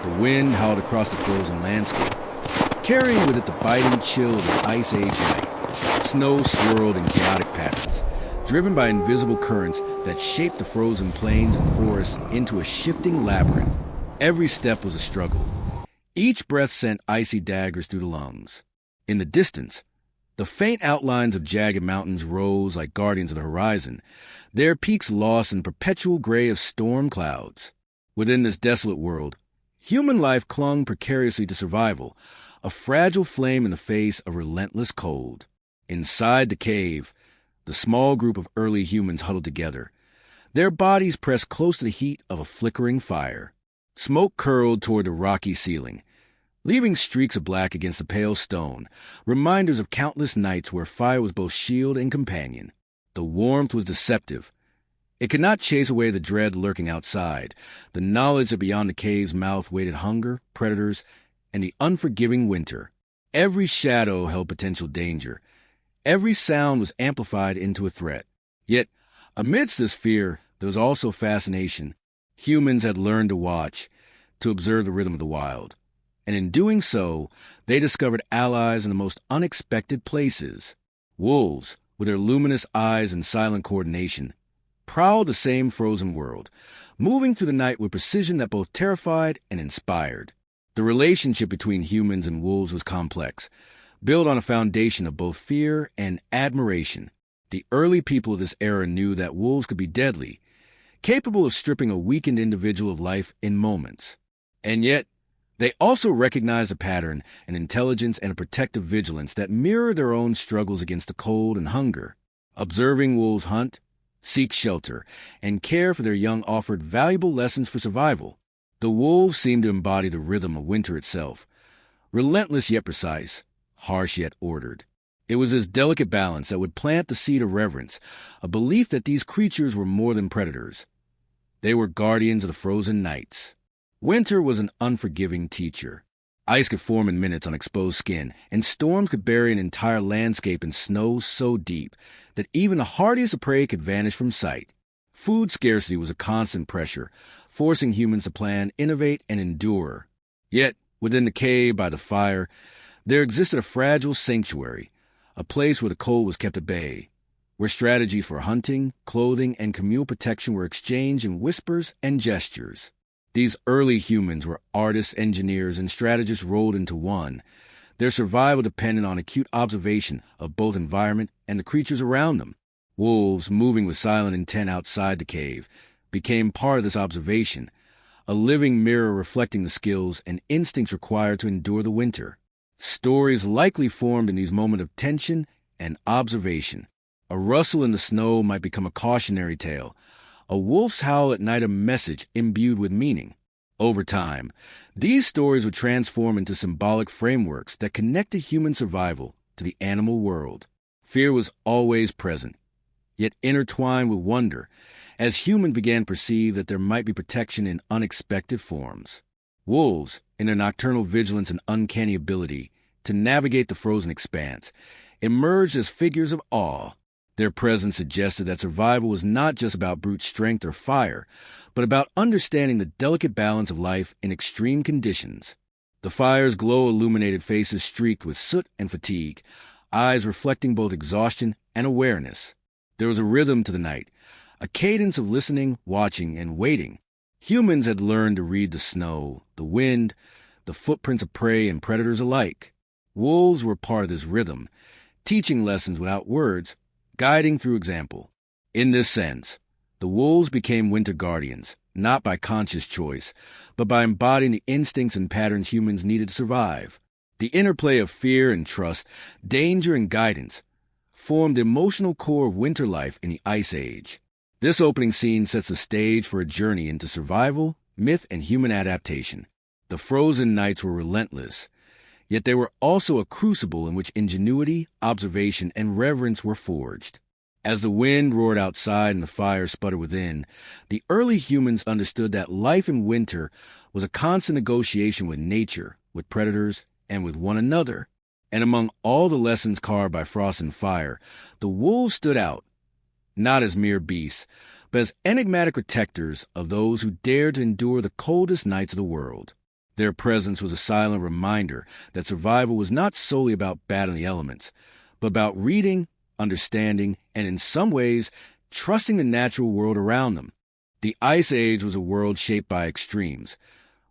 The wind howled across the frozen landscape, carrying with it the biting chill of the Ice Age night. Snow swirled in chaotic patterns, driven by invisible currents that shaped the frozen plains and forests into a shifting labyrinth. Every step was a struggle. Each breath sent icy daggers through the lungs. In the distance, the faint outlines of jagged mountains rose like guardians of the horizon, their peaks lost in perpetual gray of storm clouds. Within this desolate world, human life clung precariously to survival, a fragile flame in the face of relentless cold. Inside the cave, the small group of early humans huddled together, their bodies pressed close to the heat of a flickering fire. Smoke curled toward the rocky ceiling, leaving streaks of black against the pale stone, reminders of countless nights where fire was both shield and companion. The warmth was deceptive. It could not chase away the dread lurking outside, the knowledge that beyond the cave's mouth waited hunger, predators, and the unforgiving winter. Every shadow held potential danger. Every sound was amplified into a threat. Yet, amidst this fear, there was also fascination. Humans had learned to watch, to observe the rhythm of the wild. And in doing so, they discovered allies in the most unexpected places. Wolves, with their luminous eyes and silent coordination, prowled the same frozen world, moving through the night with precision that both terrified and inspired. The relationship between humans and wolves was complex, built on a foundation of both fear and admiration. The early people of this era knew that wolves could be deadly, capable of stripping a weakened individual of life in moments. And yet, they also recognized a pattern, an intelligence, and a protective vigilance that mirrored their own struggles against the cold and hunger. Observing wolves hunt, seek shelter, and care for their young offered valuable lessons for survival. The wolves seemed to embody the rhythm of winter itself, relentless yet precise, harsh yet ordered. It was this delicate balance that would plant the seed of reverence, a belief that these creatures were more than predators. They were guardians of the frozen nights. Winter was an unforgiving teacher. Ice could form in minutes on exposed skin, and storms could bury an entire landscape in snow so deep that even the hardiest of prey could vanish from sight. Food scarcity was a constant pressure, forcing humans to plan, innovate, and endure. Yet, within the cave by the fire, there existed a fragile sanctuary, a place where the cold was kept at bay, where strategies for hunting, clothing, and communal protection were exchanged in whispers and gestures. These early humans were artists, engineers, and strategists rolled into one, their survival dependent on acute observation of both environment and the creatures around them. Wolves, moving with silent intent outside the cave, became part of this observation, a living mirror reflecting the skills and instincts required to endure the winter. Stories likely formed in these moments of tension and observation. A rustle in the snow might become a cautionary tale, a wolf's howl at night a message imbued with meaning. Over time, these stories would transform into symbolic frameworks that connected human survival to the animal world. Fear was always present, yet intertwined with wonder, as humans began to perceive that there might be protection in unexpected forms. Wolves, in their nocturnal vigilance and uncanny ability to navigate the frozen expanse, emerged as figures of awe. Their presence suggested that survival was not just about brute strength or fire, but about understanding the delicate balance of life in extreme conditions. The fire's glow-illuminated faces streaked with soot and fatigue, eyes reflecting both exhaustion and awareness. There was a rhythm to the night, a cadence of listening, watching, and waiting. Humans had learned to read the snow, the wind, the footprints of prey and predators alike. Wolves were part of this rhythm, teaching lessons without words, guiding through example. In this sense, the wolves became winter guardians, not by conscious choice, but by embodying the instincts and patterns humans needed to survive. The interplay of fear and trust, danger and guidance, formed the emotional core of winter life in the Ice Age. This opening scene sets the stage for a journey into survival, myth, and human adaptation. The frozen nights were relentless, yet they were also a crucible in which ingenuity, observation, and reverence were forged. As the wind roared outside and the fire sputtered within, the early humans understood that life in winter was a constant negotiation with nature, with predators, and with one another. And among all the lessons carved by frost and fire, the wolves stood out, not as mere beasts, but as enigmatic protectors of those who dared to endure the coldest nights of the world. Their presence was a silent reminder that survival was not solely about battling the elements, but about reading, understanding, and in some ways, trusting the natural world around them. The Ice Age was a world shaped by extremes,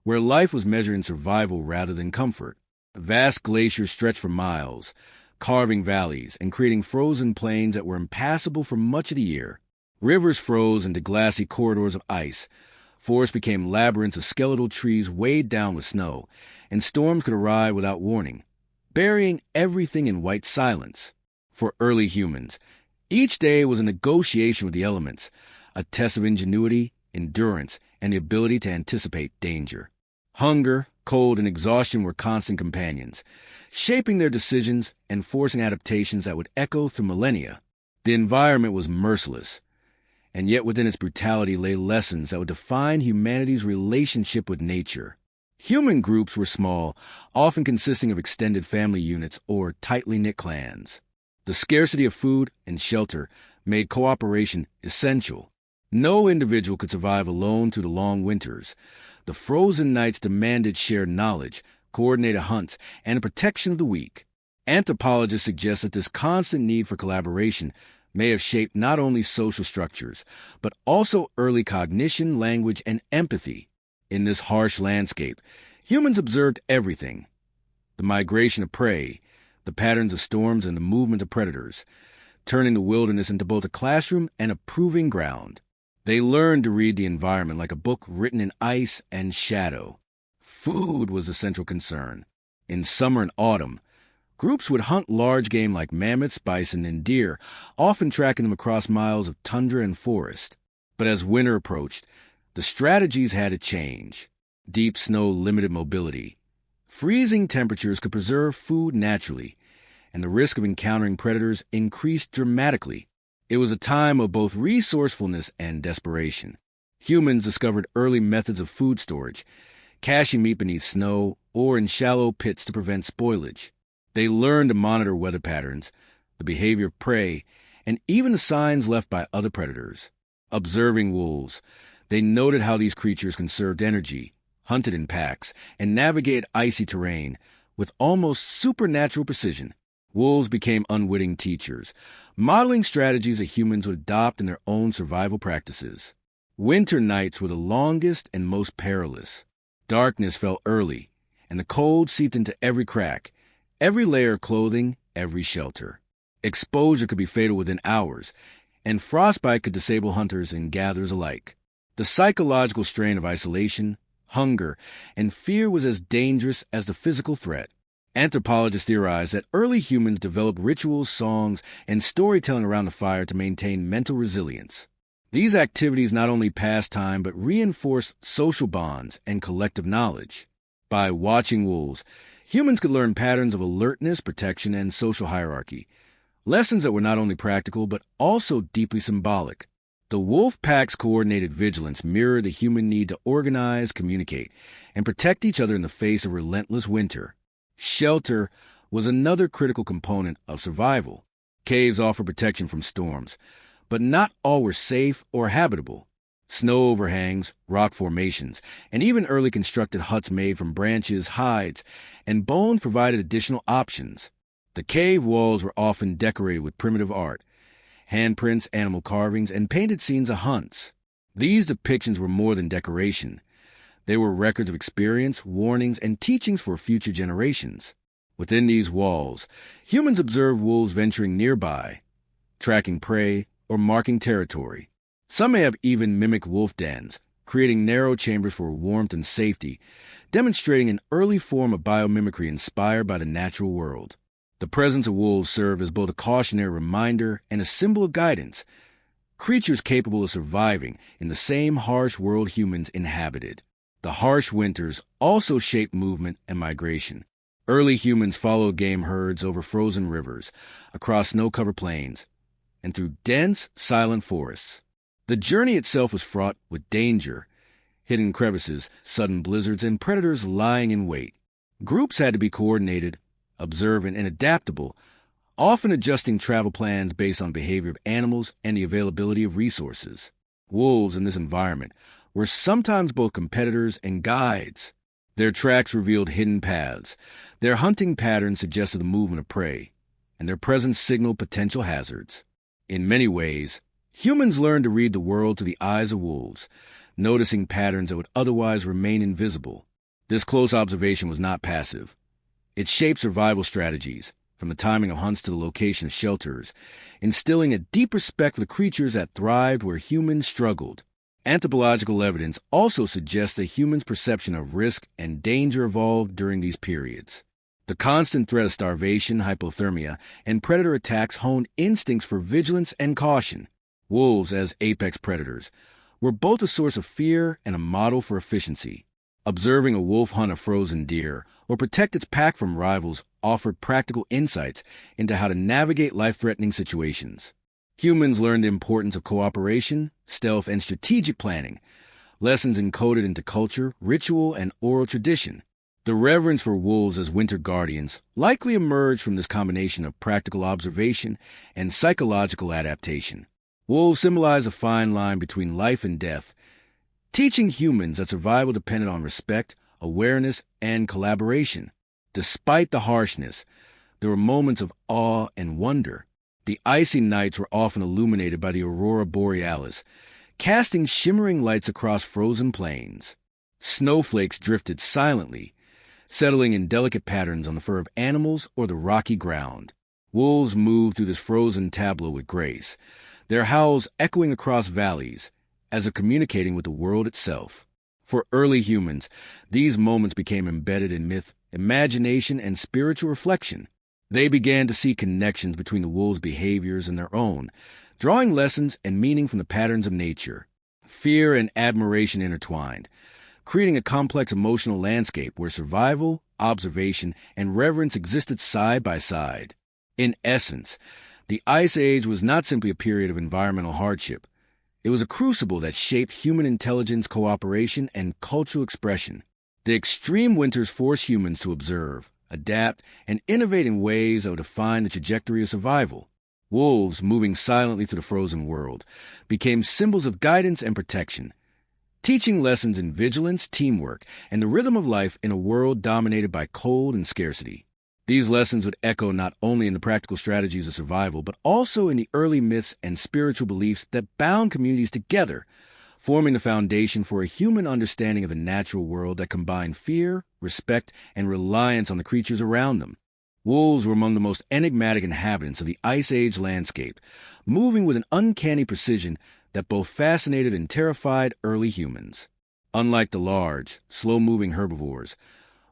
where life was measured in survival rather than comfort. Vast glaciers stretched for miles, carving valleys and creating frozen plains that were impassable for much of the year. Rivers froze into glassy corridors of ice. Forests became labyrinths of skeletal trees weighed down with snow, and storms could arrive without warning, burying everything in white silence. For early humans, each day was a negotiation with the elements, a test of ingenuity, endurance, and the ability to anticipate danger. Hunger, cold, and exhaustion were constant companions, shaping their decisions and forcing adaptations that would echo through millennia. The environment was merciless, and yet within its brutality lay lessons that would define humanity's relationship with nature. Human groups were small, often consisting of extended family units or tightly knit clans. The scarcity of food and shelter made cooperation essential. No individual could survive alone through the long winters. The frozen nights demanded shared knowledge, coordinated hunts, and the protection of the weak. Anthropologists suggest that this constant need for collaboration may have shaped not only social structures, but also early cognition, language, and empathy. In this harsh landscape, humans observed everything: the migration of prey, the patterns of storms, and the movement of predators, turning the wilderness into both a classroom and a proving ground. They learned to read the environment like a book written in ice and shadow. Food was a central concern. In summer and autumn, groups would hunt large game like mammoths, bison, and deer, often tracking them across miles of tundra and forest. But as winter approached, the strategies had to change. Deep snow limited mobility. Freezing temperatures could preserve food naturally, and the risk of encountering predators increased dramatically. It was a time of both resourcefulness and desperation. Humans discovered early methods of food storage, caching meat beneath snow or in shallow pits to prevent spoilage. They learned to monitor weather patterns, the behavior of prey, and even the signs left by other predators. Observing wolves, they noted how these creatures conserved energy, hunted in packs, and navigated icy terrain with almost supernatural precision. Wolves became unwitting teachers, modeling strategies that humans would adopt in their own survival practices. Winter nights were the longest and most perilous. Darkness fell early, and the cold seeped into every crack, every layer of clothing, every shelter. Exposure could be fatal within hours, and frostbite could disable hunters and gatherers alike. The psychological strain of isolation, hunger, and fear was as dangerous as the physical threat. Anthropologists theorize that early humans developed rituals, songs, and storytelling around the fire to maintain mental resilience. These activities not only passed time but reinforced social bonds and collective knowledge. By watching wolves, humans could learn patterns of alertness, protection, and social hierarchy, lessons that were not only practical but also deeply symbolic. The wolf pack's coordinated vigilance mirrored the human need to organize, communicate, and protect each other in the face of relentless winter. Shelter was another critical component of survival. Caves offered protection from storms, but not all were safe or habitable. Snow overhangs, rock formations, and even early constructed huts made from branches, hides, and bones provided additional options. The cave walls were often decorated with primitive art, handprints, animal carvings, and painted scenes of hunts. These depictions were more than decoration. They were records of experience, warnings, and teachings for future generations. Within these walls, humans observed wolves venturing nearby, tracking prey, or marking territory. Some may have even mimicked wolf dens, creating narrow chambers for warmth and safety, demonstrating an early form of biomimicry inspired by the natural world. The presence of wolves served as both a cautionary reminder and a symbol of guidance, creatures capable of surviving in the same harsh world humans inhabited. The harsh winters also shaped movement and migration. Early humans followed game herds over frozen rivers, across snow-covered plains, and through dense, silent forests. The journey itself was fraught with danger, hidden crevices, sudden blizzards, and predators lying in wait. Groups had to be coordinated, observant, and adaptable, often adjusting travel plans based on behavior of animals and the availability of resources. Wolves in this environment were sometimes both competitors and guides. Their tracks revealed hidden paths. Their hunting patterns suggested the movement of prey, and their presence signaled potential hazards. In many ways, humans learned to read the world through the eyes of wolves, noticing patterns that would otherwise remain invisible. This close observation was not passive. It shaped survival strategies, from the timing of hunts to the location of shelters, instilling a deep respect for the creatures that thrived where humans struggled. Anthropological evidence also suggests that humans' perception of risk and danger evolved during these periods. The constant threat of starvation, hypothermia, and predator attacks honed instincts for vigilance and caution. Wolves, as apex predators, were both a source of fear and a model for efficiency. Observing a wolf hunt a frozen deer or protect its pack from rivals offered practical insights into how to navigate life-threatening situations. Humans learned the importance of cooperation, stealth, and strategic planning, lessons encoded into culture, ritual, and oral tradition. The reverence for wolves as winter guardians likely emerged from this combination of practical observation and psychological adaptation. Wolves symbolize a fine line between life and death, teaching humans that survival depended on respect, awareness, and collaboration. Despite the harshness, there were moments of awe and wonder. The icy nights were often illuminated by the aurora borealis, casting shimmering lights across frozen plains. Snowflakes drifted silently, settling in delicate patterns on the fur of animals or the rocky ground. Wolves moved through this frozen tableau with grace, their howls echoing across valleys, as if communicating with the world itself. For early humans, these moments became embedded in myth, imagination, and spiritual reflection. They began to see connections between the wolves' behaviors and their own, drawing lessons and meaning from the patterns of nature. Fear and admiration intertwined, creating a complex emotional landscape where survival, observation, and reverence existed side by side. In essence, the Ice Age was not simply a period of environmental hardship. It was a crucible that shaped human intelligence, cooperation, and cultural expression. The extreme winters forced humans to observe, adapt, and innovate in ways that would define the trajectory of survival. Wolves, moving silently through the frozen world, became symbols of guidance and protection, teaching lessons in vigilance, teamwork, and the rhythm of life in a world dominated by cold and scarcity. These lessons would echo not only in the practical strategies of survival, but also in the early myths and spiritual beliefs that bound communities together, forming the foundation for a human understanding of the natural world that combined fear, respect, and reliance on the creatures around them. Wolves were among the most enigmatic inhabitants of the Ice Age landscape, moving with an uncanny precision that both fascinated and terrified early humans. Unlike the large, slow-moving herbivores,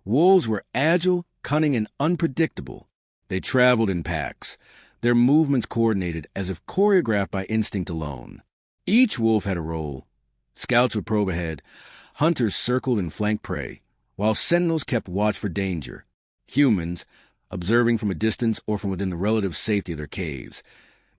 wolves were agile, cunning, and unpredictable. They traveled in packs, their movements coordinated as if choreographed by instinct alone. Each wolf had a role. Scouts would probe ahead, hunters circled and flanked prey, while sentinels kept watch for danger. Humans, observing from a distance or from within the relative safety of their caves,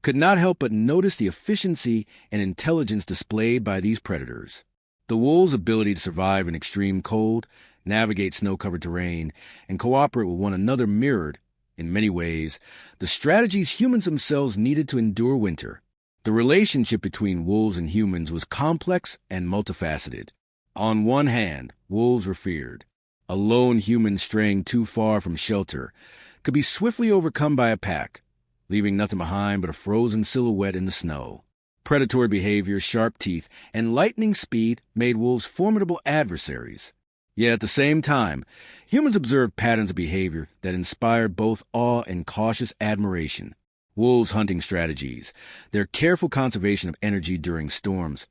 could not help but notice the efficiency and intelligence displayed by these predators. The wolves' ability to survive in extreme cold, navigate snow-covered terrain, and cooperate with one another mirrored, in many ways, the strategies humans themselves needed to endure winter. The relationship between wolves and humans was complex and multifaceted. On one hand, wolves were feared. A lone human straying too far from shelter could be swiftly overcome by a pack, leaving nothing behind but a frozen silhouette in the snow. Predatory behavior, sharp teeth, and lightning speed made wolves formidable adversaries. Yet at the same time, humans observed patterns of behavior that inspired both awe and cautious admiration. Wolves' hunting strategies, their careful conservation of energy during storms,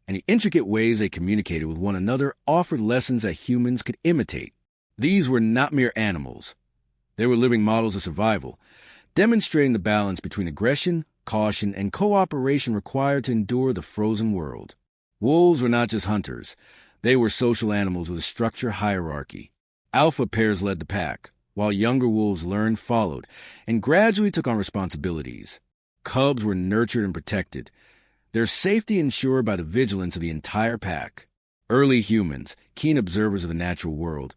and the intricate ways they communicated with one another offered lessons that humans could imitate. These were not mere animals. They were living models of survival, demonstrating the balance between aggression, caution, and cooperation required to endure the frozen world. Wolves were not just hunters. They were social animals with a structured hierarchy. Alpha pairs led the pack, while younger wolves learned, followed, and gradually took on responsibilities. Cubs were nurtured and protected, their safety ensured by the vigilance of the entire pack. Early humans, keen observers of the natural world,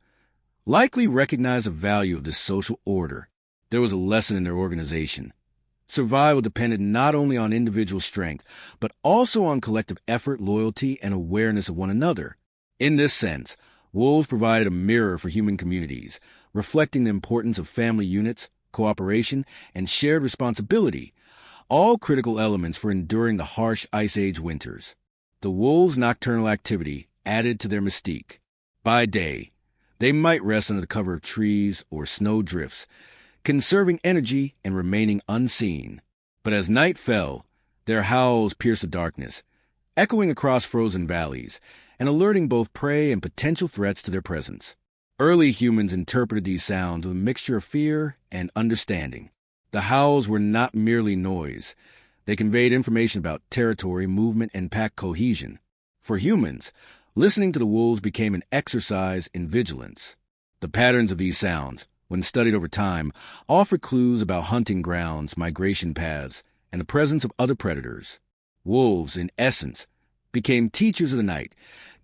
likely recognized the value of this social order. There was a lesson in their organization. Survival depended not only on individual strength, but also on collective effort, loyalty, and awareness of one another. In this sense, Wolves provided a mirror for human communities, reflecting the importance of family units, cooperation, and shared responsibility, all critical elements for enduring the harsh Ice Age winters. The wolves' nocturnal activity added to their mystique. By day, they might rest under the cover of trees or snow drifts, conserving energy and remaining unseen. But as night fell, their howls pierced the darkness, echoing across frozen valleys and alerting both prey and potential threats to their presence. Early humans interpreted these sounds with a mixture of fear and understanding. The howls were not merely noise. They conveyed information about territory, movement, and pack cohesion. For humans, listening to the wolves became an exercise in vigilance. The patterns of these sounds, when studied over time, offer clues about hunting grounds, migration paths, and the presence of other predators. Wolves, in essence, became teachers of the night,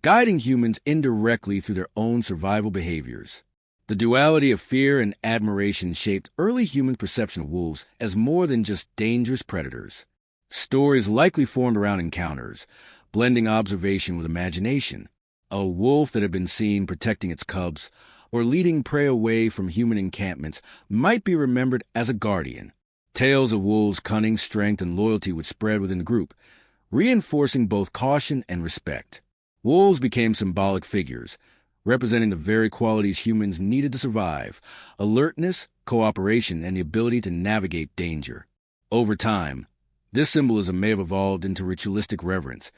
guiding humans indirectly through their own survival behaviors. The duality of fear and admiration shaped early human perception of wolves as more than just dangerous predators. Stories likely formed around encounters, blending observation with imagination. A wolf that had been seen protecting its cubs or leading prey away from human encampments might be remembered as a guardian. Tales of wolves' cunning, strength, and loyalty would spread within the group, reinforcing both caution and respect. Wolves became symbolic figures, representing the very qualities humans needed to survive: alertness, cooperation, and the ability to navigate danger. Over time, this symbolism may have evolved into ritualistic reverence,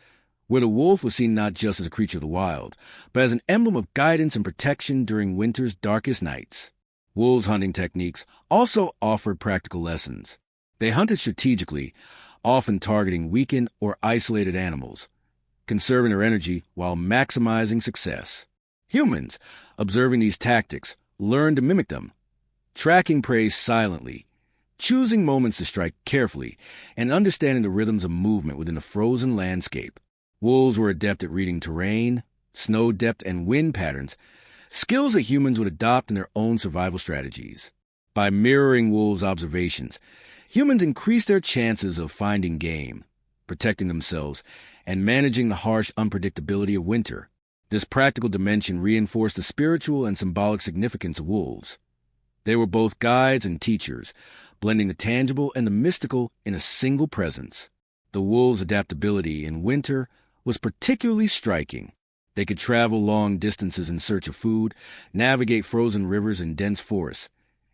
where the wolf was seen not just as a creature of the wild, but as an emblem of guidance and protection during winter's darkest nights. Wolves' hunting techniques also offered practical lessons. They hunted strategically, often targeting weakened or isolated animals, conserving their energy while maximizing success. Humans, observing these tactics, learned to mimic them, tracking prey silently, choosing moments to strike carefully, and understanding the rhythms of movement within a frozen landscape. Wolves were adept at reading terrain, snow depth, and wind patterns, skills that humans would adopt in their own survival strategies. By mirroring wolves' observations, humans increased their chances of finding game, protecting themselves, and managing the harsh unpredictability of winter. This practical dimension reinforced the spiritual and symbolic significance of wolves. They were both guides and teachers, blending the tangible and the mystical in a single presence. The wolves' adaptability in winter was particularly striking. They could travel long distances in search of food, navigate frozen rivers and dense forests,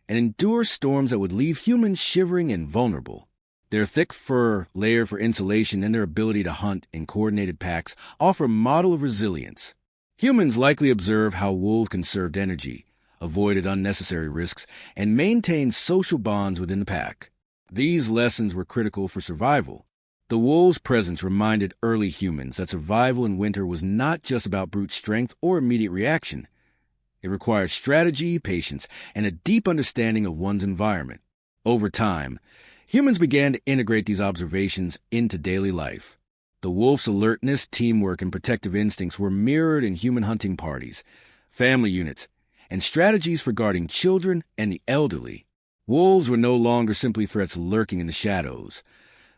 and endure storms that would leave humans shivering and vulnerable. Their thick fur, layered for insulation, and their ability to hunt in coordinated packs offer a model of resilience. Humans likely observed how wolves conserved energy, avoided unnecessary risks, and maintained social bonds within the pack. These lessons were critical for survival. The wolves' presence reminded early humans that survival in winter was not just about brute strength or immediate reaction. It required strategy, patience, and a deep understanding of one's environment. Over time, humans began to integrate these observations into daily life. The wolf's alertness, teamwork, and protective instincts were mirrored in human hunting parties, family units, and strategies for guarding children and the elderly. Wolves were no longer simply threats lurking in the shadows.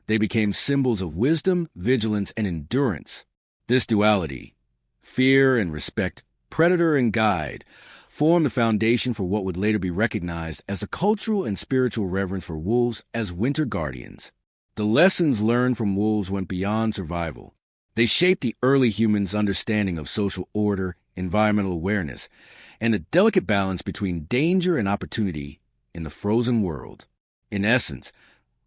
They became symbols of wisdom, vigilance, and endurance. This duality, fear and respect, predator and guide, formed the foundation for what would later be recognized as the cultural and spiritual reverence for wolves as winter guardians. The lessons learned from wolves went beyond survival. They shaped the early humans' understanding of social order, environmental awareness, and the delicate balance between danger and opportunity in the frozen world. In essence,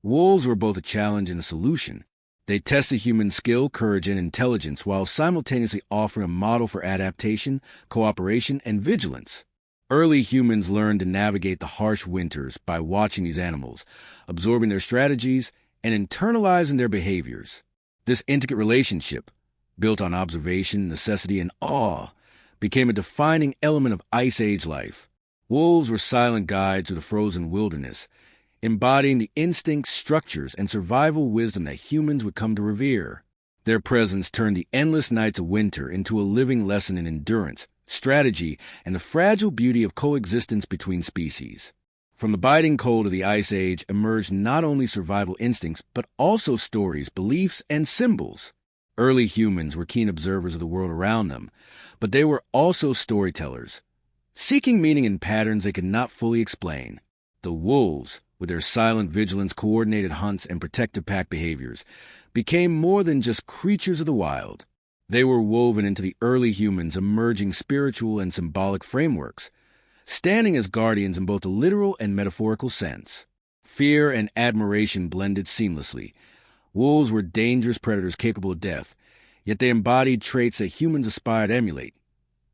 wolves were both a challenge and a solution. They tested human skill, courage, and intelligence while simultaneously offering a model for adaptation, cooperation, and vigilance. Early humans learned to navigate the harsh winters by watching these animals, absorbing their strategies, and internalizing their behaviors. This intricate relationship, built on observation, necessity, and awe, became a defining element of Ice Age life. Wolves were silent guides to the frozen wilderness, embodying the instincts, structures, and survival wisdom that humans would come to revere. Their presence turned the endless nights of winter into a living lesson in endurance, strategy, and the fragile beauty of coexistence between species. From the biting cold of the Ice Age emerged not only survival instincts, but also stories, beliefs, and symbols. Early humans were keen observers of the world around them, but they were also storytellers, seeking meaning in patterns they could not fully explain. The wolves, with their silent vigilance, coordinated hunts, and protective pack behaviors, became more than just creatures of the wild. They were woven into the early humans' emerging spiritual and symbolic frameworks, standing as guardians in both a literal and metaphorical sense. Fear and admiration blended seamlessly. Wolves were dangerous predators capable of death, yet they embodied traits that humans aspire to emulate: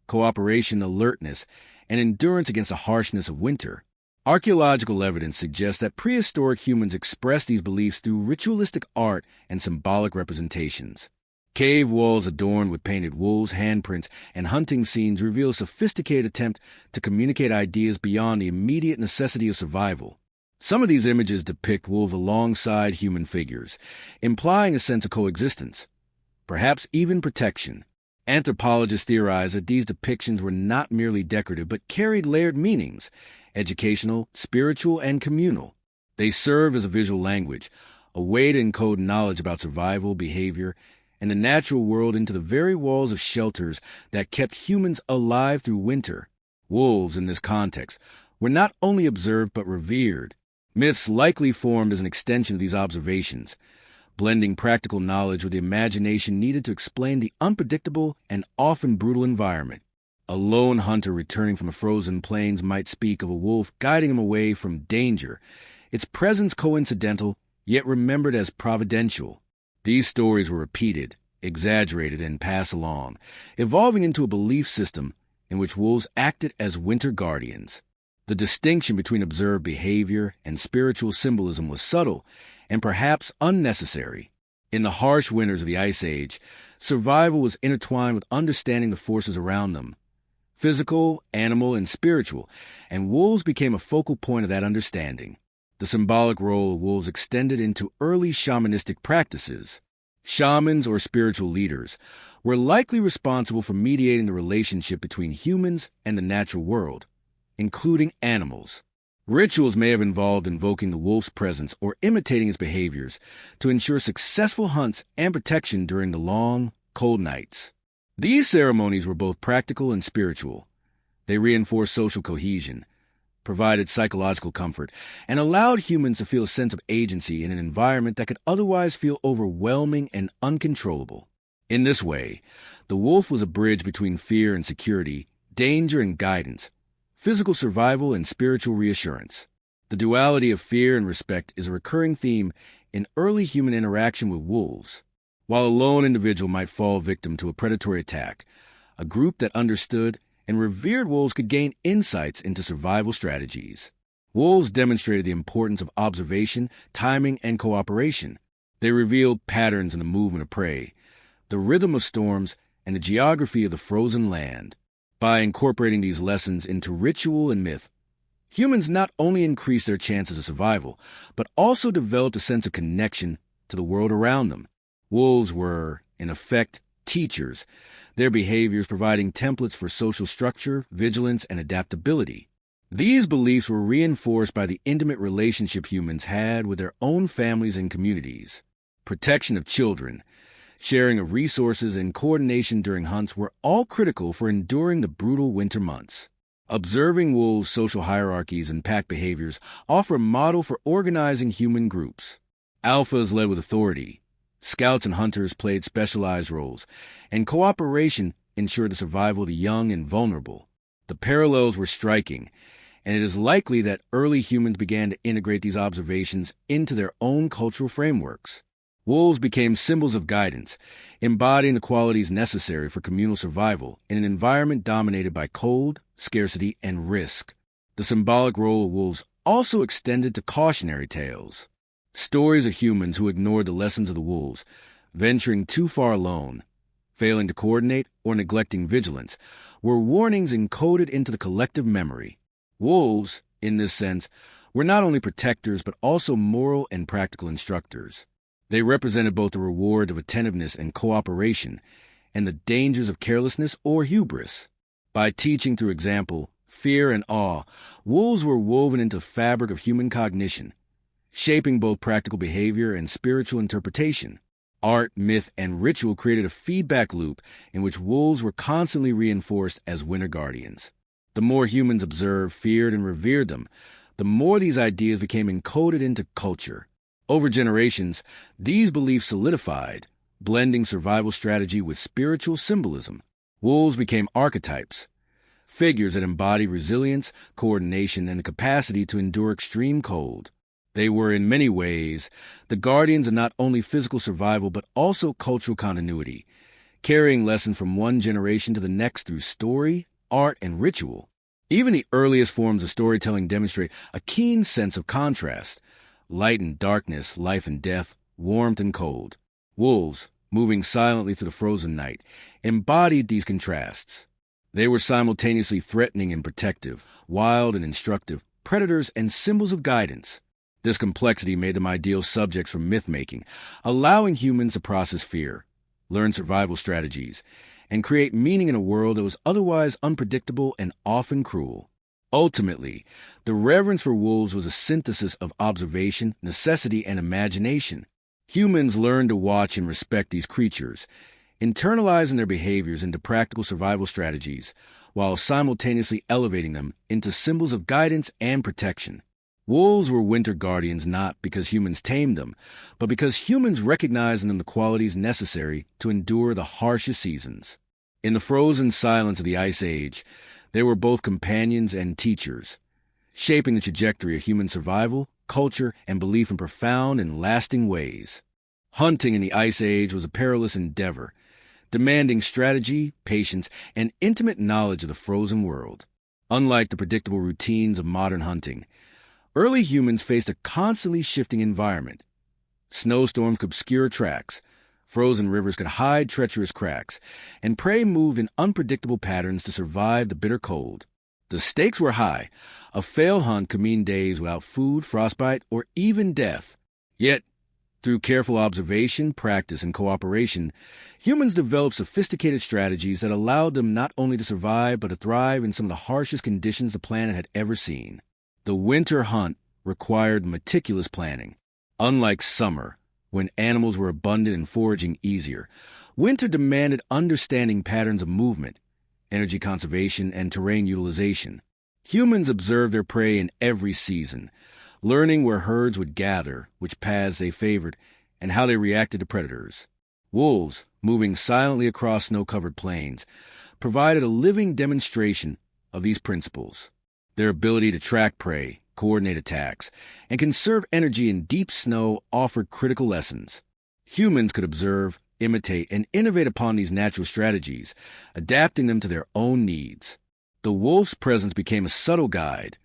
cooperation, alertness, and endurance against the harshness of winter. Archaeological evidence suggests that prehistoric humans expressed these beliefs through ritualistic art and symbolic representations. Cave walls adorned with painted wolves, handprints, and hunting scenes reveal a sophisticated attempt to communicate ideas beyond the immediate necessity of survival. Some of these images depict wolves alongside human figures, implying a sense of coexistence, perhaps even protection. Anthropologists theorize that these depictions were not merely decorative but carried layered meanings: educational, spiritual, and communal. They serve as a visual language, a way to encode knowledge about survival, behavior, and the natural world into the very walls of shelters that kept humans alive through winter. Wolves, in this context, were not only observed but revered. Myths likely formed as an extension of these observations, blending practical knowledge with the imagination needed to explain the unpredictable and often brutal environment. A lone hunter returning from the frozen plains might speak of a wolf guiding him away from danger, its presence coincidental, yet remembered as providential. These stories were repeated, exaggerated, and passed along, evolving into a belief system in which wolves acted as winter guardians. The distinction between observed behavior and spiritual symbolism was subtle and perhaps unnecessary. In the harsh winters of the Ice Age, survival was intertwined with understanding the forces around them, physical, animal, and spiritual, and wolves became a focal point of that understanding. The symbolic role of wolves extended into early shamanistic practices. Shamans, or spiritual leaders, were likely responsible for mediating the relationship between humans and the natural world, including animals. Rituals may have involved invoking the wolf's presence or imitating his behaviors to ensure successful hunts and protection during the long, cold nights. These ceremonies were both practical and spiritual. They reinforced social cohesion, provided psychological comfort, and allowed humans to feel a sense of agency in an environment that could otherwise feel overwhelming and uncontrollable. In this way, the wolf was a bridge between fear and security, danger and guidance, physical survival and spiritual reassurance. The duality of fear and respect is a recurring theme in early human interaction with wolves. While a lone individual might fall victim to a predatory attack, a group that understood and revered wolves could gain insights into survival strategies. Wolves demonstrated the importance of observation, timing, and cooperation. They revealed patterns in the movement of prey, the rhythm of storms, and the geography of the frozen land. By incorporating these lessons into ritual and myth, humans not only increased their chances of survival, but also developed a sense of connection to the world around them. Wolves were, in effect, teachers, their behaviors providing templates for social structure, vigilance, and adaptability. These beliefs were reinforced by the intimate relationship humans had with their own families and communities. Protection of children, sharing of resources, and coordination during hunts were all critical for enduring the brutal winter months. Observing wolves' social hierarchies and pack behaviors offer a model for organizing human groups. Alphas led with authority, scouts and hunters played specialized roles, and cooperation ensured the survival of the young and vulnerable. The parallels were striking, and it is likely that early humans began to integrate these observations into their own cultural frameworks. Wolves became symbols of guidance, embodying the qualities necessary for communal survival in an environment dominated by cold, scarcity, and risk. The symbolic role of wolves also extended to cautionary tales. Stories of humans who ignored the lessons of the wolves, venturing too far alone, failing to coordinate, or neglecting vigilance, were warnings encoded into the collective memory. Wolves, in this sense, were not only protectors but also moral and practical instructors. They represented both the reward of attentiveness and cooperation, and the dangers of carelessness or hubris. By teaching through example, fear and awe, wolves were woven into the fabric of human cognition, shaping both practical behavior and spiritual interpretation. Art, myth, and ritual created a feedback loop in which wolves were constantly reinforced as winter guardians. The more humans observed, feared, and revered them, the more these ideas became encoded into culture. Over generations, these beliefs solidified, blending survival strategy with spiritual symbolism. Wolves became archetypes, figures that embodied resilience, coordination, and the capacity to endure extreme cold. They were, in many ways, the guardians of not only physical survival but also cultural continuity, carrying lessons from one generation to the next through story, art, and ritual. Even the earliest forms of storytelling demonstrate a keen sense of contrast: light and darkness, life and death, warmth and cold. Wolves, moving silently through the frozen night, embodied these contrasts. They were simultaneously threatening and protective, wild and instructive, predators and symbols of guidance. This complexity made them ideal subjects for myth-making, allowing humans to process fear, learn survival strategies, and create meaning in a world that was otherwise unpredictable and often cruel. Ultimately, the reverence for wolves was a synthesis of observation, necessity, and imagination. Humans learned to watch and respect these creatures, internalizing their behaviors into practical survival strategies, while simultaneously elevating them into symbols of guidance and protection. Wolves were winter guardians not because humans tamed them, but because humans recognized in them the qualities necessary to endure the harshest seasons. In the frozen silence of the Ice Age, they were both companions and teachers, shaping the trajectory of human survival, culture, and belief in profound and lasting ways. Hunting in the Ice Age was a perilous endeavor, demanding strategy, patience, and intimate knowledge of the frozen world. Unlike the predictable routines of modern hunting, early humans faced a constantly shifting environment. Snowstorms could obscure tracks, frozen rivers could hide treacherous cracks, and prey moved in unpredictable patterns to survive the bitter cold. The stakes were high. A failed hunt could mean days without food, frostbite, or even death. Yet, through careful observation, practice, and cooperation, humans developed sophisticated strategies that allowed them not only to survive but to thrive in some of the harshest conditions the planet had ever seen. The winter hunt required meticulous planning. Unlike summer, when animals were abundant and foraging easier, winter demanded understanding patterns of movement, energy conservation, and terrain utilization. Humans observed their prey in every season, learning where herds would gather, which paths they favored, and how they reacted to predators. Wolves, moving silently across snow-covered plains, provided a living demonstration of these principles. Their ability to track prey, coordinate attacks, and conserve energy in deep snow offered critical lessons. Humans could observe, imitate, and innovate upon these natural strategies, adapting them to their own needs. The wolf's presence became a subtle guide.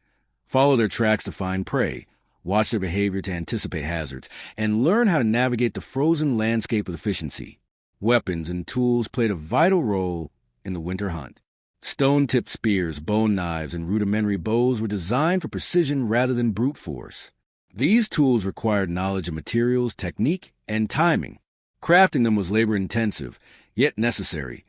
Follow their tracks to find prey, watch their behavior to anticipate hazards, and learn how to navigate the frozen landscape with efficiency. Weapons and tools played a vital role in the winter hunt. Stone-tipped spears, bone knives, and rudimentary bows were designed for precision rather than brute force. These tools required knowledge of materials, technique, and timing. Crafting them was labor-intensive, yet necessary.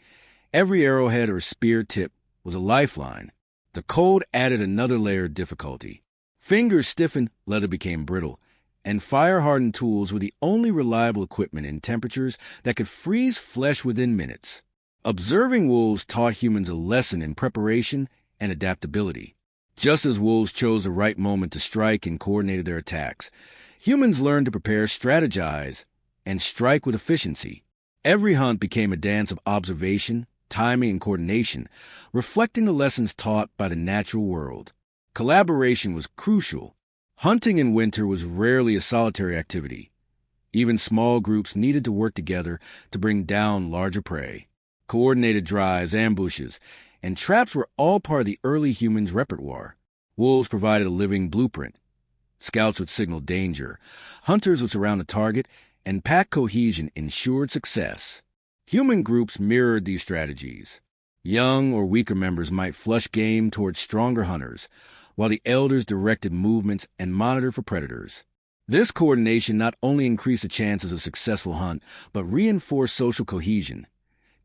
Every arrowhead or spear tip was a lifeline. The cold added another layer of difficulty. Fingers stiffened, leather became brittle, and fire-hardened tools were the only reliable equipment in temperatures that could freeze flesh within minutes. Observing wolves taught humans a lesson in preparation and adaptability. Just as wolves chose the right moment to strike and coordinated their attacks, humans learned to prepare, strategize, and strike with efficiency. Every hunt became a dance of observation, timing, and coordination, reflecting the lessons taught by the natural world. Collaboration was crucial. Hunting in winter was rarely a solitary activity. Even small groups needed to work together to bring down larger prey. Coordinated drives, ambushes, and traps were all part of the early humans' repertoire. Wolves provided a living blueprint. Scouts would signal danger, hunters would surround the target, and pack cohesion ensured success. Human groups mirrored these strategies. Young or weaker members might flush game towards stronger hunters, while the elders directed movements and monitored for predators. This coordination not only increased the chances of a successful hunt, but reinforced social cohesion,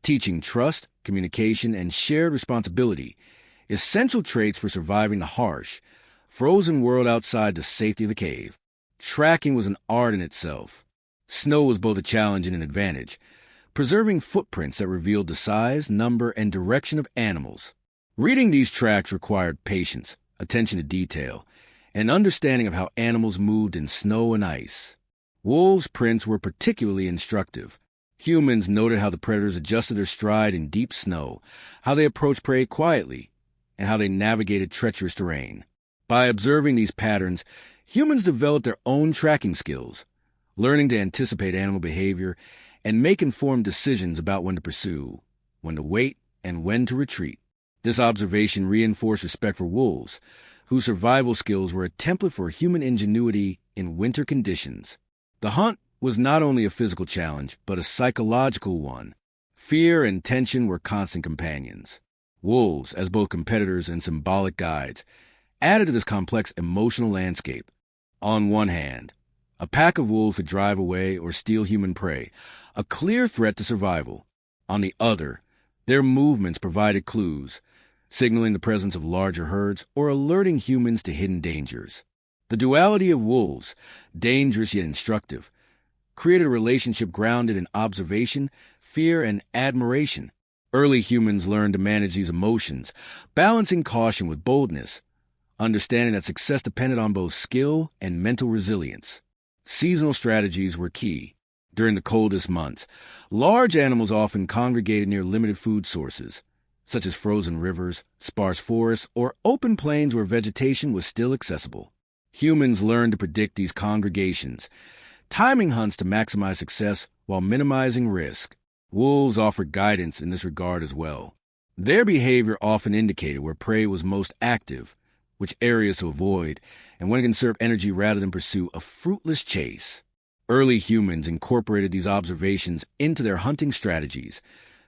teaching trust, communication, and shared responsibility, essential traits for surviving the harsh, frozen world outside the safety of the cave. Tracking was an art in itself. Snow was both a challenge and an advantage, preserving footprints that revealed the size, number, and direction of animals. Reading these tracks required patience, attention to detail, and understanding of how animals moved in snow and ice. Wolves' prints were particularly instructive. Humans noted how the predators adjusted their stride in deep snow, how they approached prey quietly, and how they navigated treacherous terrain. By observing these patterns, humans developed their own tracking skills, learning to anticipate animal behavior and make informed decisions about when to pursue, when to wait, and when to retreat. This observation reinforced respect for wolves, whose survival skills were a template for human ingenuity in winter conditions. The hunt was not only a physical challenge, but a psychological one. Fear and tension were constant companions. Wolves, as both competitors and symbolic guides, added to this complex emotional landscape. On one hand, a pack of wolves could drive away or steal human prey, a clear threat to survival. On the other, their movements provided clues, signaling the presence of larger herds or alerting humans to hidden dangers. The duality of wolves, dangerous yet instructive, created a relationship grounded in observation, fear, and admiration. Early humans learned to manage these emotions, balancing caution with boldness, understanding that success depended on both skill and mental resilience. Seasonal strategies were key. During the coldest months, large animals often congregated near limited food sources, such as frozen rivers, sparse forests, or open plains where vegetation was still accessible. Humans learned to predict these congregations, timing hunts to maximize success while minimizing risk. Wolves offered guidance in this regard as well. Their behavior often indicated where prey was most active, which areas to avoid, and when to conserve energy rather than pursue a fruitless chase. Early humans incorporated these observations into their hunting strategies,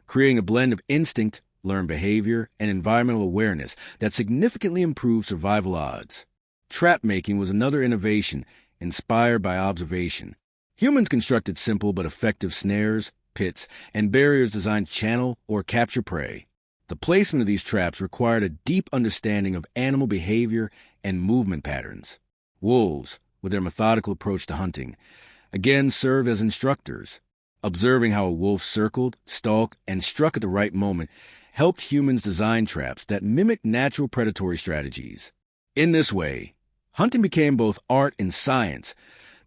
creating a blend of instinct, learned behavior, and environmental awareness that significantly improved survival odds. Trap making was another innovation inspired by observation. Humans constructed simple but effective snares, pits, and barriers designed to channel or capture prey. The placement of these traps required a deep understanding of animal behavior and movement patterns. Wolves, with their methodical approach to hunting, again served as instructors. Observing how a wolf circled, stalked, and struck at the right moment helped humans design traps that mimicked natural predatory strategies. In this way, hunting became both art and science,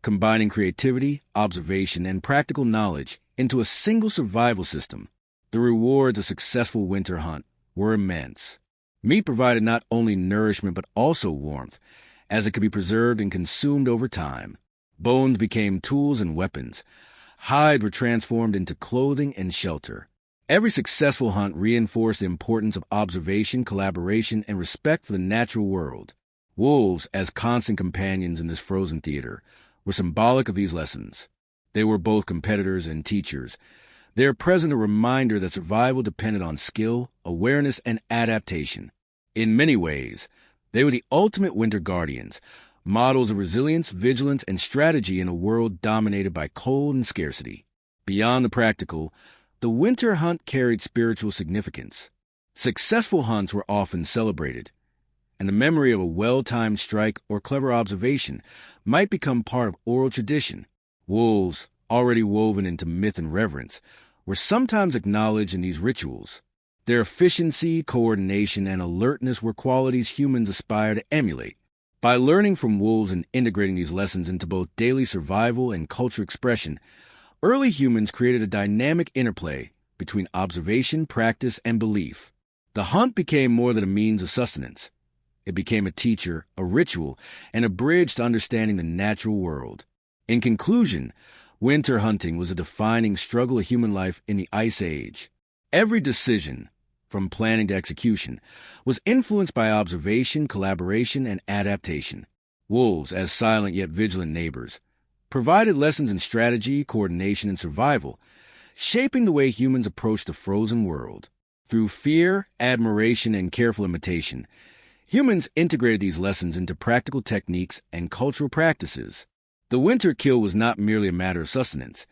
combining creativity, observation, and practical knowledge into a single survival system. The rewards of a successful winter hunt were immense. Meat provided not only nourishment but also warmth, as it could be preserved and consumed over time. Bones became tools and weapons. Hides were transformed into clothing and shelter. Every successful hunt reinforced the importance of observation, collaboration, and respect for the natural world. Wolves, as constant companions in this frozen theater, were symbolic of these lessons. They were both competitors and teachers. Their presence a reminder that survival depended on skill, awareness, and adaptation. In many ways, they were the ultimate winter guardians, models of resilience, vigilance, and strategy in a world dominated by cold and scarcity. Beyond the practical, the winter hunt carried spiritual significance. Successful hunts were often celebrated, and the memory of a well-timed strike or clever observation might become part of oral tradition. Wolves, already woven into myth and reverence, were sometimes acknowledged in these rituals. Their efficiency, coordination, and alertness were qualities humans aspire to emulate. By learning from wolves and integrating these lessons into both daily survival and cultural expression, early humans created a dynamic interplay between observation, practice, and belief. The hunt became more than a means of sustenance. It became a teacher, a ritual, and a bridge to understanding the natural world. In conclusion, winter hunting was a defining struggle of human life in the Ice Age. Every decision, from planning to execution, was influenced by observation, collaboration, and adaptation. Wolves, as silent yet vigilant neighbors, provided lessons in strategy, coordination, and survival, shaping the way humans approach the frozen world. Through fear, admiration, and careful imitation, humans integrated these lessons into practical techniques and cultural practices. The winter kill was not merely a matter of sustenance.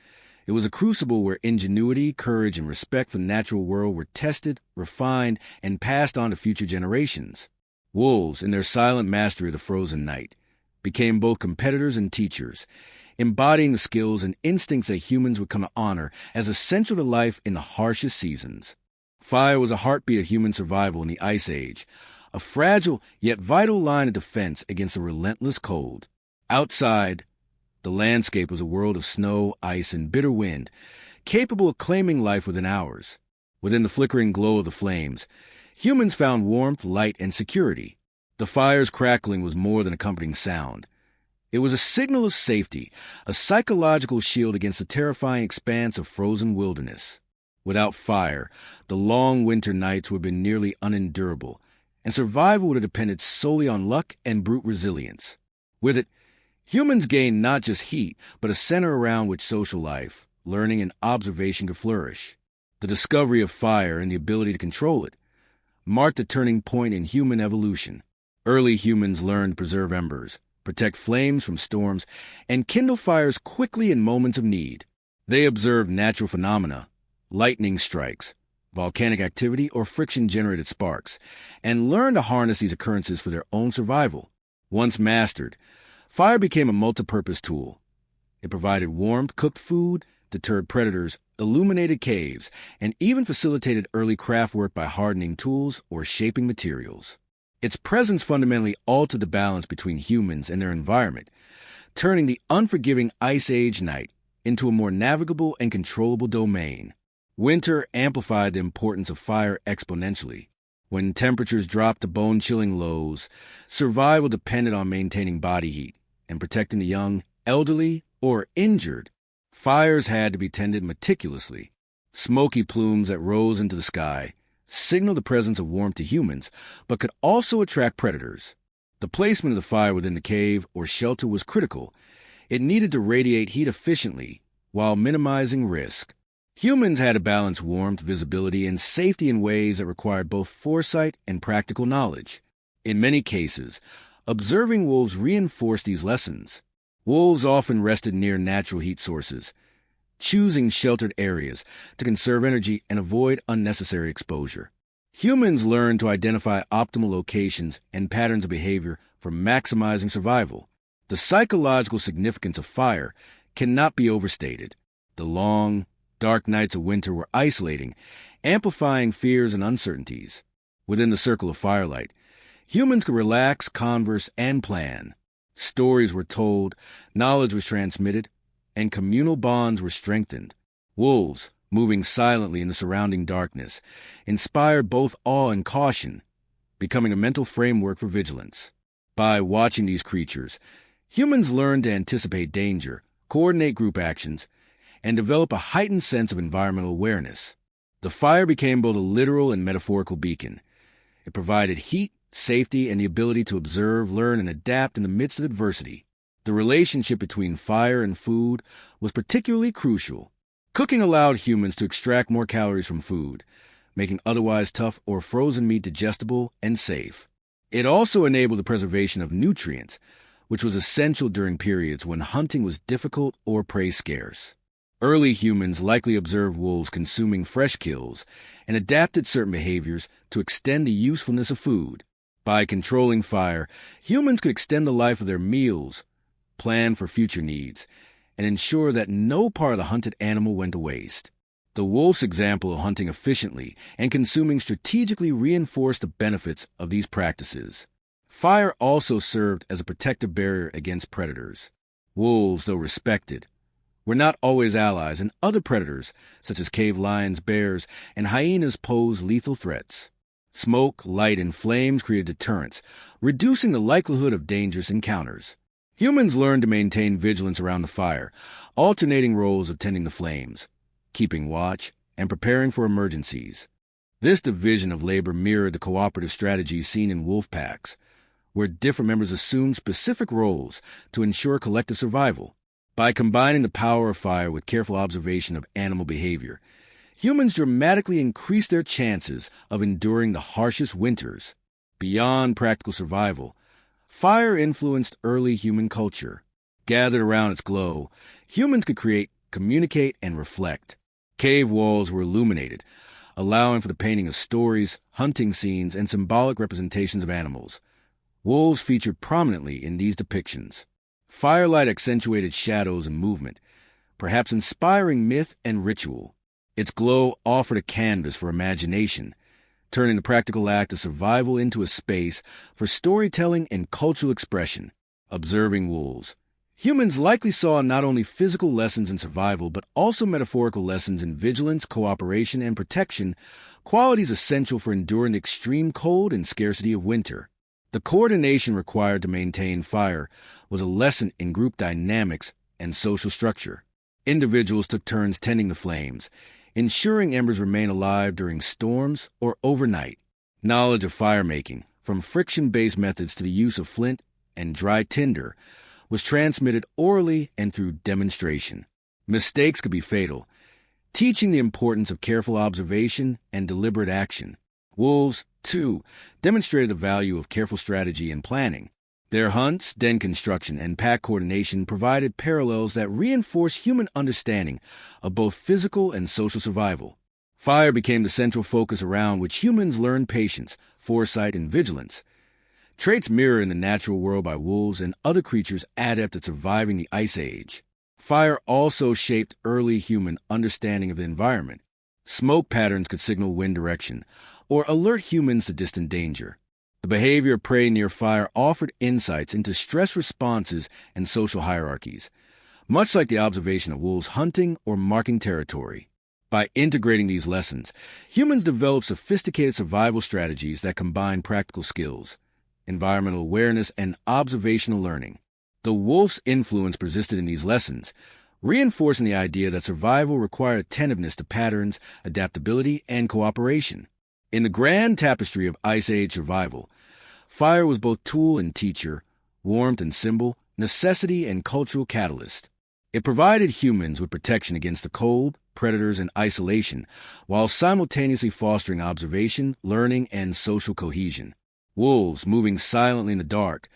It was a crucible where ingenuity, courage, and respect for the natural world were tested, refined, and passed on to future generations. Wolves, in their silent mastery of the frozen night, became both competitors and teachers, embodying the skills and instincts that humans would come to honor as essential to life in the harshest seasons. Fire was a heartbeat of human survival in the Ice Age, a fragile yet vital line of defense against the relentless cold. Outside, the landscape was a world of snow, ice, and bitter wind, capable of claiming life within hours. Within the flickering glow of the flames, humans found warmth, light, and security. The fire's crackling was more than a comforting sound. It was a signal of safety, a psychological shield against the terrifying expanse of frozen wilderness. Without fire, the long winter nights would have been nearly unendurable, and survival would have depended solely on luck and brute resilience. With it, humans gained not just heat, but a center around which social life, learning, and observation could flourish. The discovery of fire and the ability to control it marked a turning point in human evolution. Early humans learned to preserve embers, protect flames from storms, and kindle fires quickly in moments of need. They observed natural phenomena, lightning strikes, volcanic activity, or friction-generated sparks, and learned to harness these occurrences for their own survival. Once mastered, fire became a multi-purpose tool. It provided warmth, cooked food, deterred predators, illuminated caves, and even facilitated early craft work by hardening tools or shaping materials. Its presence fundamentally altered the balance between humans and their environment, turning the unforgiving Ice Age night into a more navigable and controllable domain. Winter amplified the importance of fire exponentially. When temperatures dropped to bone-chilling lows, survival depended on maintaining body heat and protecting the young, elderly, or injured. Fires had to be tended meticulously. Smoky plumes that rose into the sky signaled the presence of warmth to humans, but could also attract predators. The placement of the fire within the cave or shelter was critical. It needed to radiate heat efficiently while minimizing risk. Humans had to balance warmth, visibility, and safety in ways that required both foresight and practical knowledge. In many cases, observing wolves reinforced these lessons. Wolves often rested near natural heat sources, choosing sheltered areas to conserve energy and avoid unnecessary exposure. Humans learned to identify optimal locations and patterns of behavior for maximizing survival. The psychological significance of fire cannot be overstated. The long, dark nights of winter were isolating, amplifying fears and uncertainties. Within the circle of firelight, humans could relax, converse, and plan. Stories were told, knowledge was transmitted, and communal bonds were strengthened. Wolves, moving silently in the surrounding darkness, inspired both awe and caution, becoming a mental framework for vigilance. By watching these creatures, humans learned to anticipate danger, coordinate group actions, and develop a heightened sense of environmental awareness. The fire became both a literal and metaphorical beacon. It provided heat, safety, and the ability to observe, learn, and adapt in the midst of adversity. The relationship between fire and food was particularly crucial. Cooking allowed humans to extract more calories from food, making otherwise tough or frozen meat digestible and safe. It also enabled the preservation of nutrients, which was essential during periods when hunting was difficult or prey scarce. Early humans likely observed wolves consuming fresh kills and adapted certain behaviors to extend the usefulness of food. By controlling fire, humans could extend the life of their meals, plan for future needs, and ensure that no part of the hunted animal went to waste. The wolf's example of hunting efficiently and consuming strategically reinforced the benefits of these practices. Fire also served as a protective barrier against predators. Wolves, though respected, were not always allies, and other predators, such as cave lions, bears, and hyenas, posed lethal threats. Smoke, light, and flames created deterrence, reducing the likelihood of dangerous encounters. Humans learned to maintain vigilance around the fire, alternating roles of tending the flames, keeping watch, and preparing for emergencies. This division of labor mirrored the cooperative strategies seen in wolf packs, where different members assumed specific roles to ensure collective survival. By combining the power of fire with careful observation of animal behavior, humans dramatically increased their chances of enduring the harshest winters. Beyond practical survival, fire influenced early human culture. Gathered around its glow, humans could create, communicate, and reflect. Cave walls were illuminated, allowing for the painting of stories, hunting scenes, and symbolic representations of animals. Wolves featured prominently in these depictions. Firelight accentuated shadows and movement, perhaps inspiring myth and ritual. Its glow offered a canvas for imagination, turning the practical act of survival into a space for storytelling and cultural expression. Observing wolves. Humans likely saw not only physical lessons in survival, but also metaphorical lessons in vigilance, cooperation, and protection, qualities essential for enduring the extreme cold and scarcity of winter. The coordination required to maintain fire was a lesson in group dynamics and social structure. Individuals took turns tending the flames, ensuring embers remain alive during storms or overnight. Knowledge of fire-making, from friction-based methods to the use of flint and dry tinder, was transmitted orally and through demonstration. Mistakes could be fatal, teaching the importance of careful observation and deliberate action. Wolves, too, demonstrated the value of careful strategy and planning. Their hunts, den construction, and pack coordination provided parallels that reinforced human understanding of both physical and social survival. Fire became the central focus around which humans learned patience, foresight, and vigilance, traits mirrored in the natural world by wolves and other creatures adept at surviving the Ice Age. Fire also shaped early human understanding of the environment. Smoke patterns could signal wind direction or alert humans to distant danger. The behavior of prey near fire offered insights into stress responses and social hierarchies, much like the observation of wolves hunting or marking territory. By integrating these lessons, humans developed sophisticated survival strategies that combine practical skills, environmental awareness, and observational learning. The wolf's influence persisted in these lessons, reinforcing the idea that survival required attentiveness to patterns, adaptability, and cooperation. In the grand tapestry of Ice Age survival, fire was both tool and teacher, warmth and symbol, necessity and cultural catalyst. It provided humans with protection against the cold, predators, and isolation, while simultaneously fostering observation, learning, and social cohesion. Wolves, moving silently in the dark,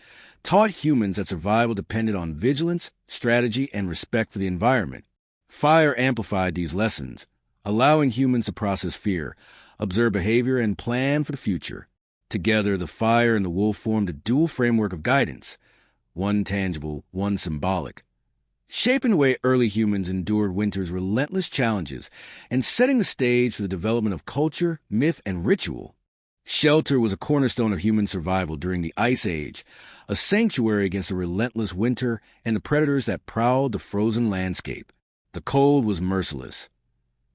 taught humans that survival depended on vigilance, strategy, and respect for the environment. Fire amplified these lessons, allowing humans to process fear, observe behavior, and plan for the future. Together, the fire and the wolf formed a dual framework of guidance, one tangible, one symbolic, shaping the way early humans endured winter's relentless challenges and setting the stage for the development of culture, myth, and ritual. Shelter was a cornerstone of human survival during the Ice Age, a sanctuary against the relentless winter and the predators that prowled the frozen landscape. The cold was merciless.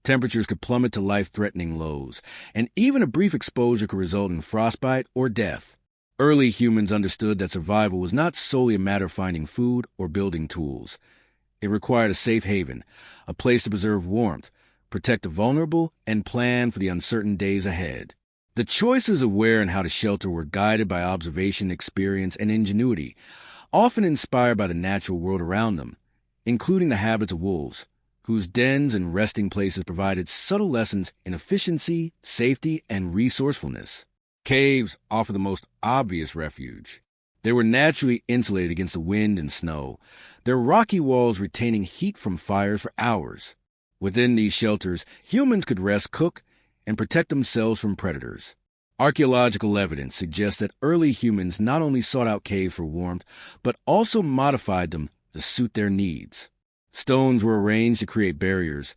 Temperatures could plummet to life-threatening lows, and even a brief exposure could result in frostbite or death. Early humans understood that survival was not solely a matter of finding food or building tools. It required a safe haven, a place to preserve warmth, protect the vulnerable, and plan for the uncertain days ahead. The choices of where and how to shelter were guided by observation, experience, and ingenuity, often inspired by the natural world around them, including the habits of wolves, whose dens and resting places provided subtle lessons in efficiency, safety, and resourcefulness. Caves offer the most obvious refuge. They were naturally insulated against the wind and snow, their rocky walls retaining heat from fires for hours. Within these shelters, humans could rest, cook, and protect themselves from predators. Archaeological evidence suggests that early humans not only sought out caves for warmth, but also modified them to suit their needs. Stones were arranged to create barriers,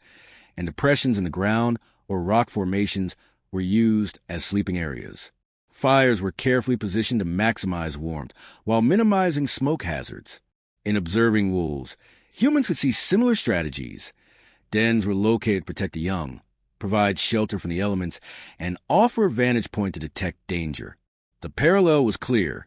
and depressions in the ground or rock formations were used as sleeping areas. Fires were carefully positioned to maximize warmth while minimizing smoke hazards. In observing wolves, humans could see similar strategies. Dens were located to protect the young, provide shelter from the elements, and offer a vantage point to detect danger. The parallel was clear.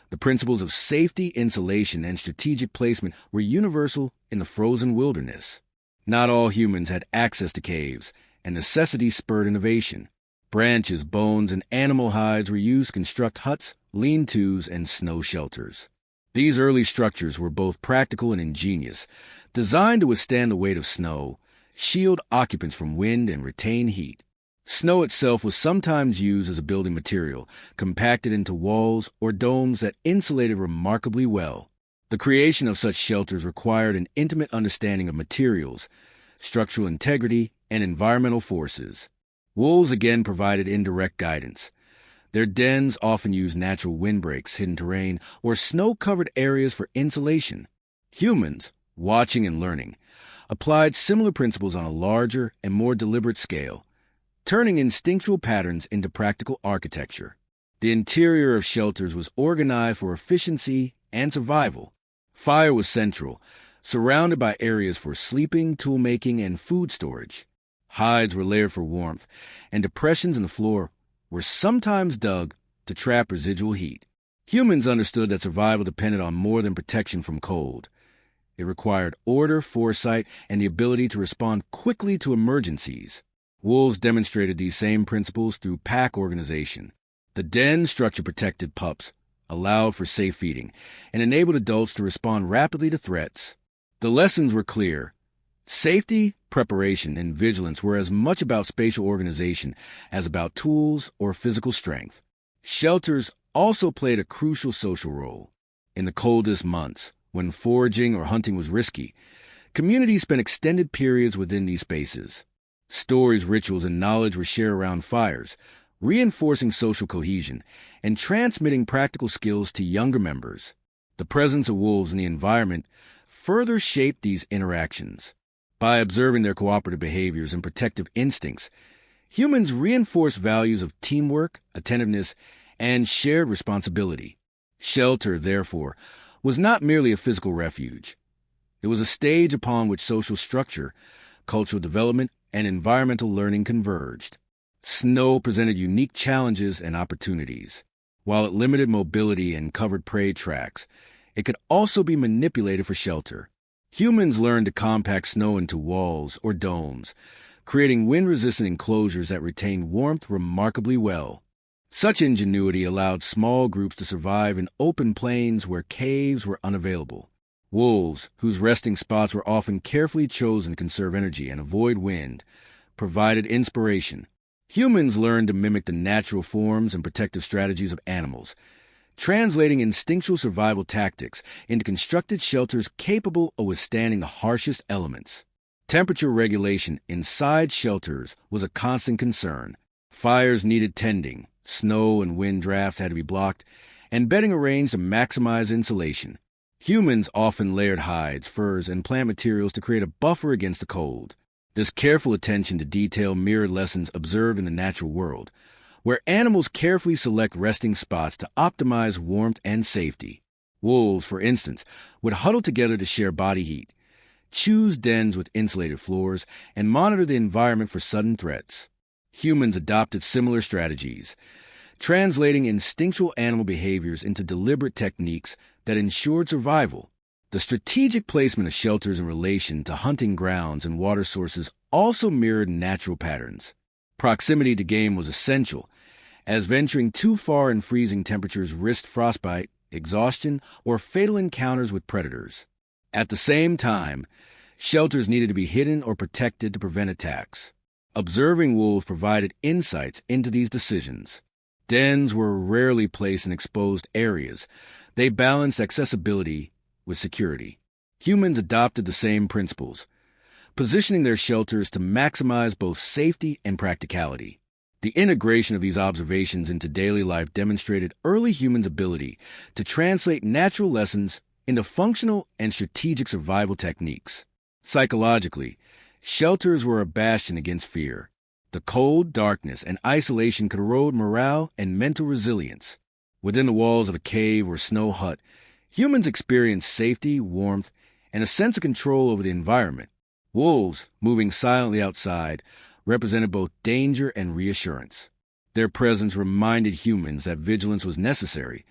The principles of safety, insulation, and strategic placement were universal in the frozen wilderness. Not all humans had access to caves, and necessity spurred innovation. Branches, bones, and animal hides were used to construct huts, lean-tos, and snow shelters. These early structures were both practical and ingenious, designed to withstand the weight of snow, shield occupants from wind, and retain heat. Snow itself was sometimes used as a building material, compacted into walls or domes that insulated remarkably well. The creation of such shelters required an intimate understanding of materials, structural integrity, and environmental forces. Wolves again provided indirect guidance. Their dens often used natural windbreaks, hidden terrain, or snow-covered areas for insulation. Humans, watching and learning, applied similar principles on a larger and more deliberate scale, turning instinctual patterns into practical architecture. The interior of shelters was organized for efficiency and survival. Fire was central, surrounded by areas for sleeping, tool-making, and food storage. Hides were layered for warmth, and depressions in the floor were sometimes dug to trap residual heat. Humans understood that survival depended on more than protection from cold. It required order, foresight, and the ability to respond quickly to emergencies. Wolves demonstrated these same principles through pack organization. The den structure protected pups, allowed for safe feeding, and enabled adults to respond rapidly to threats. The lessons were clear. Safety, preparation, and vigilance were as much about spatial organization as about tools or physical strength. Shelters also played a crucial social role. In the coldest months, when foraging or hunting was risky, communities spent extended periods within these spaces. Stories, rituals, and knowledge were shared around fires, reinforcing social cohesion and transmitting practical skills to younger members. The presence of wolves in the environment further shaped these interactions. By observing their cooperative behaviors and protective instincts, humans reinforced values of teamwork, attentiveness, and shared responsibility. Shelter, therefore, was not merely a physical refuge. It was a stage upon which social structure, cultural development, and environmental learning converged. Snow presented unique challenges and opportunities. While it limited mobility and covered prey tracks, it could also be manipulated for shelter. Humans learned to compact snow into walls or domes, creating wind-resistant enclosures that retained warmth remarkably well. Such ingenuity allowed small groups to survive in open plains where caves were unavailable. Wolves, whose resting spots were often carefully chosen to conserve energy and avoid wind, provided inspiration. Humans learned to mimic the natural forms and protective strategies of animals, translating instinctual survival tactics into constructed shelters capable of withstanding the harshest elements. Temperature regulation inside shelters was a constant concern. Fires needed tending, snow and wind drafts had to be blocked, and bedding arranged to maximize insulation. Humans often layered hides, furs, and plant materials to create a buffer against the cold. This careful attention to detail mirrored lessons observed in the natural world, where animals carefully select resting spots to optimize warmth and safety. Wolves, for instance, would huddle together to share body heat, choose dens with insulated floors, and monitor the environment for sudden threats. Humans adopted similar strategies, translating instinctual animal behaviors into deliberate techniques that ensured survival. The strategic placement of shelters in relation to hunting grounds and water sources also mirrored natural patterns. Proximity to game was essential, as venturing too far in freezing temperatures risked frostbite, exhaustion, or fatal encounters with predators. At the same time, shelters needed to be hidden or protected to prevent attacks. Observing wolves provided insights into these decisions. Dens were rarely placed in exposed areas. They balanced accessibility with security. Humans adopted the same principles, positioning their shelters to maximize both safety and practicality. The integration of these observations into daily life demonstrated early humans' ability to translate natural lessons into functional and strategic survival techniques. Psychologically, shelters were a bastion against fear. The cold, darkness, and isolation could erode morale and mental resilience. Within the walls of a cave or snow hut, humans experienced safety, warmth, and a sense of control over the environment. Wolves, moving silently outside, represented both danger and reassurance. Their presence reminded humans that vigilance was necessary,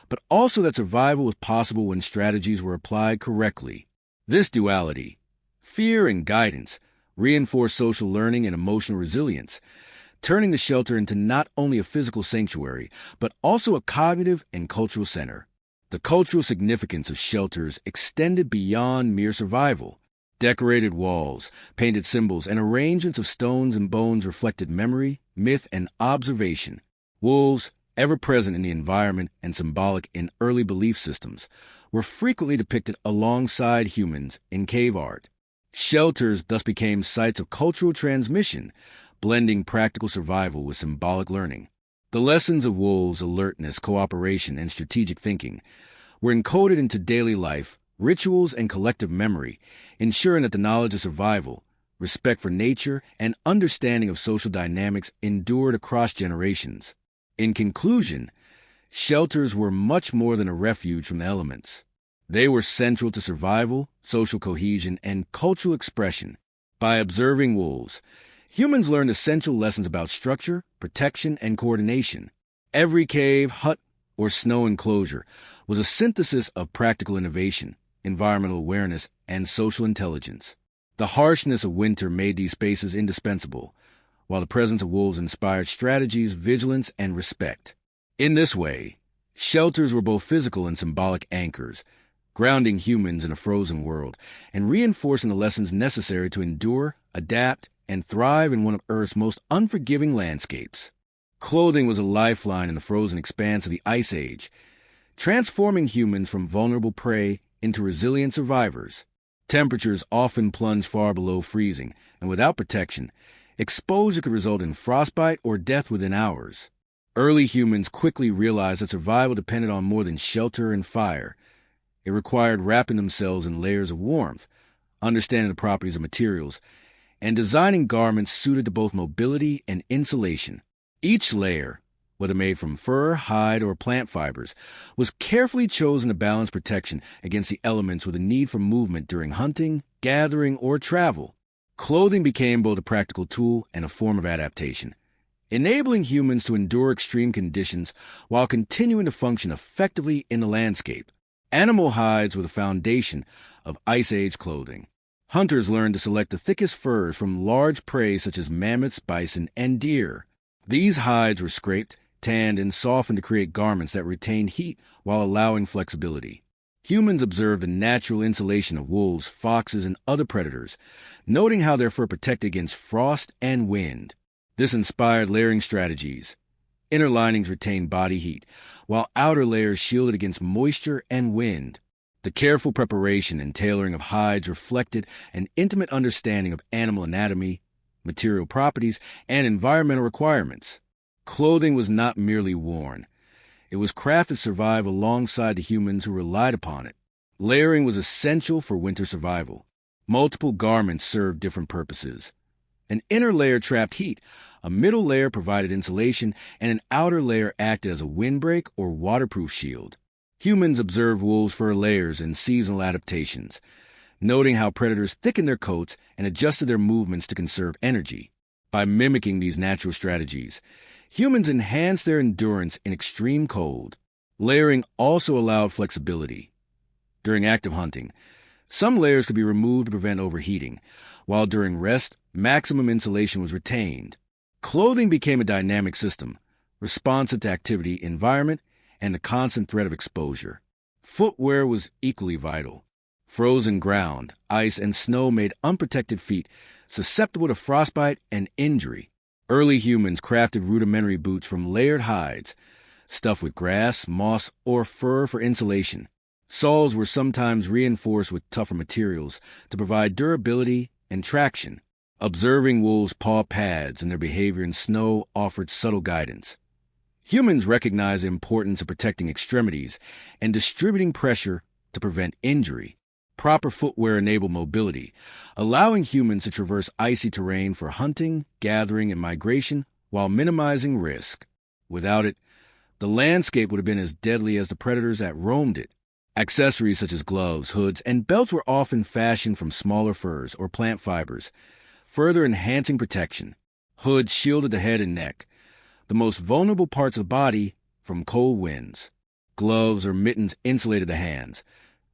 but also that survival was possible when strategies were applied correctly. This duality, fear and guidance, reinforced social learning and emotional resilience, turning the shelter into not only a physical sanctuary, but also a cognitive and cultural center. The cultural significance of shelters extended beyond mere survival. Decorated walls, painted symbols, and arrangements of stones and bones reflected memory, myth, and observation. Wolves, ever present in the environment and symbolic in early belief systems, were frequently depicted alongside humans in cave art. Shelters thus became sites of cultural transmission, blending practical survival with symbolic learning. The lessons of wolves' alertness, cooperation, and strategic thinking were encoded into daily life, rituals, and collective memory, ensuring that the knowledge of survival, respect for nature, and understanding of social dynamics endured across generations. In conclusion, shelters were much more than a refuge from the elements. They were central to survival, social cohesion, and cultural expression. By observing wolves, humans learned essential lessons about structure, protection, and coordination. Every cave, hut, or snow enclosure was a synthesis of practical innovation, environmental awareness, and social intelligence. The harshness of winter made these spaces indispensable, while the presence of wolves inspired strategies, vigilance, and respect. In this way, shelters were both physical and symbolic anchors, grounding humans in a frozen world and reinforcing the lessons necessary to endure, adapt, and thrive in one of Earth's most unforgiving landscapes. Clothing was a lifeline in the frozen expanse of the Ice Age, transforming humans from vulnerable prey into resilient survivors. Temperatures often plunged far below freezing, and without protection, exposure could result in frostbite or death within hours. Early humans quickly realized that survival depended on more than shelter and fire. It required wrapping themselves in layers of warmth, understanding the properties of materials, and designing garments suited to both mobility and insulation. Each layer, whether made from fur, hide, or plant fibers, was carefully chosen to balance protection against the elements with a need for movement during hunting, gathering, or travel. Clothing became both a practical tool and a form of adaptation, enabling humans to endure extreme conditions while continuing to function effectively in the landscape. Animal hides were the foundation of Ice Age clothing. Hunters learned to select the thickest furs from large prey such as mammoths, bison, and deer. These hides were scraped, tanned, and softened to create garments that retained heat while allowing flexibility. Humans observed the natural insulation of wolves, foxes, and other predators, noting how their fur protected against frost and wind. This inspired layering strategies. Inner linings retained body heat, while outer layers shielded against moisture and wind. The careful preparation and tailoring of hides reflected an intimate understanding of animal anatomy, material properties, and environmental requirements. Clothing was not merely worn. It was crafted to survive alongside the humans who relied upon it. Layering was essential for winter survival. Multiple garments served different purposes. An inner layer trapped heat, a middle layer provided insulation, and an outer layer acted as a windbreak or waterproof shield. Humans observed wolves' fur layers and seasonal adaptations, noting how predators thickened their coats and adjusted their movements to conserve energy. By mimicking these natural strategies, humans enhanced their endurance in extreme cold. Layering also allowed flexibility. During active hunting, some layers could be removed to prevent overheating, while during rest, maximum insulation was retained. Clothing became a dynamic system, responsive to activity, environment, and the constant threat of exposure. Footwear was equally vital. Frozen ground, ice, and snow made unprotected feet susceptible to frostbite and injury. Early humans crafted rudimentary boots from layered hides, stuffed with grass, moss, or fur for insulation. Soles were sometimes reinforced with tougher materials to provide durability and traction. Observing wolves' paw pads and their behavior in snow offered subtle guidance. Humans recognized the importance of protecting extremities and distributing pressure to prevent injury. Proper footwear enabled mobility, allowing humans to traverse icy terrain for hunting, gathering, and migration while minimizing risk. Without it, the landscape would have been as deadly as the predators that roamed it. Accessories such as gloves, hoods, and belts were often fashioned from smaller furs or plant fibers, further enhancing protection. Hoods shielded the head and neck, the most vulnerable parts of the body, from cold winds. Gloves or mittens insulated the hands,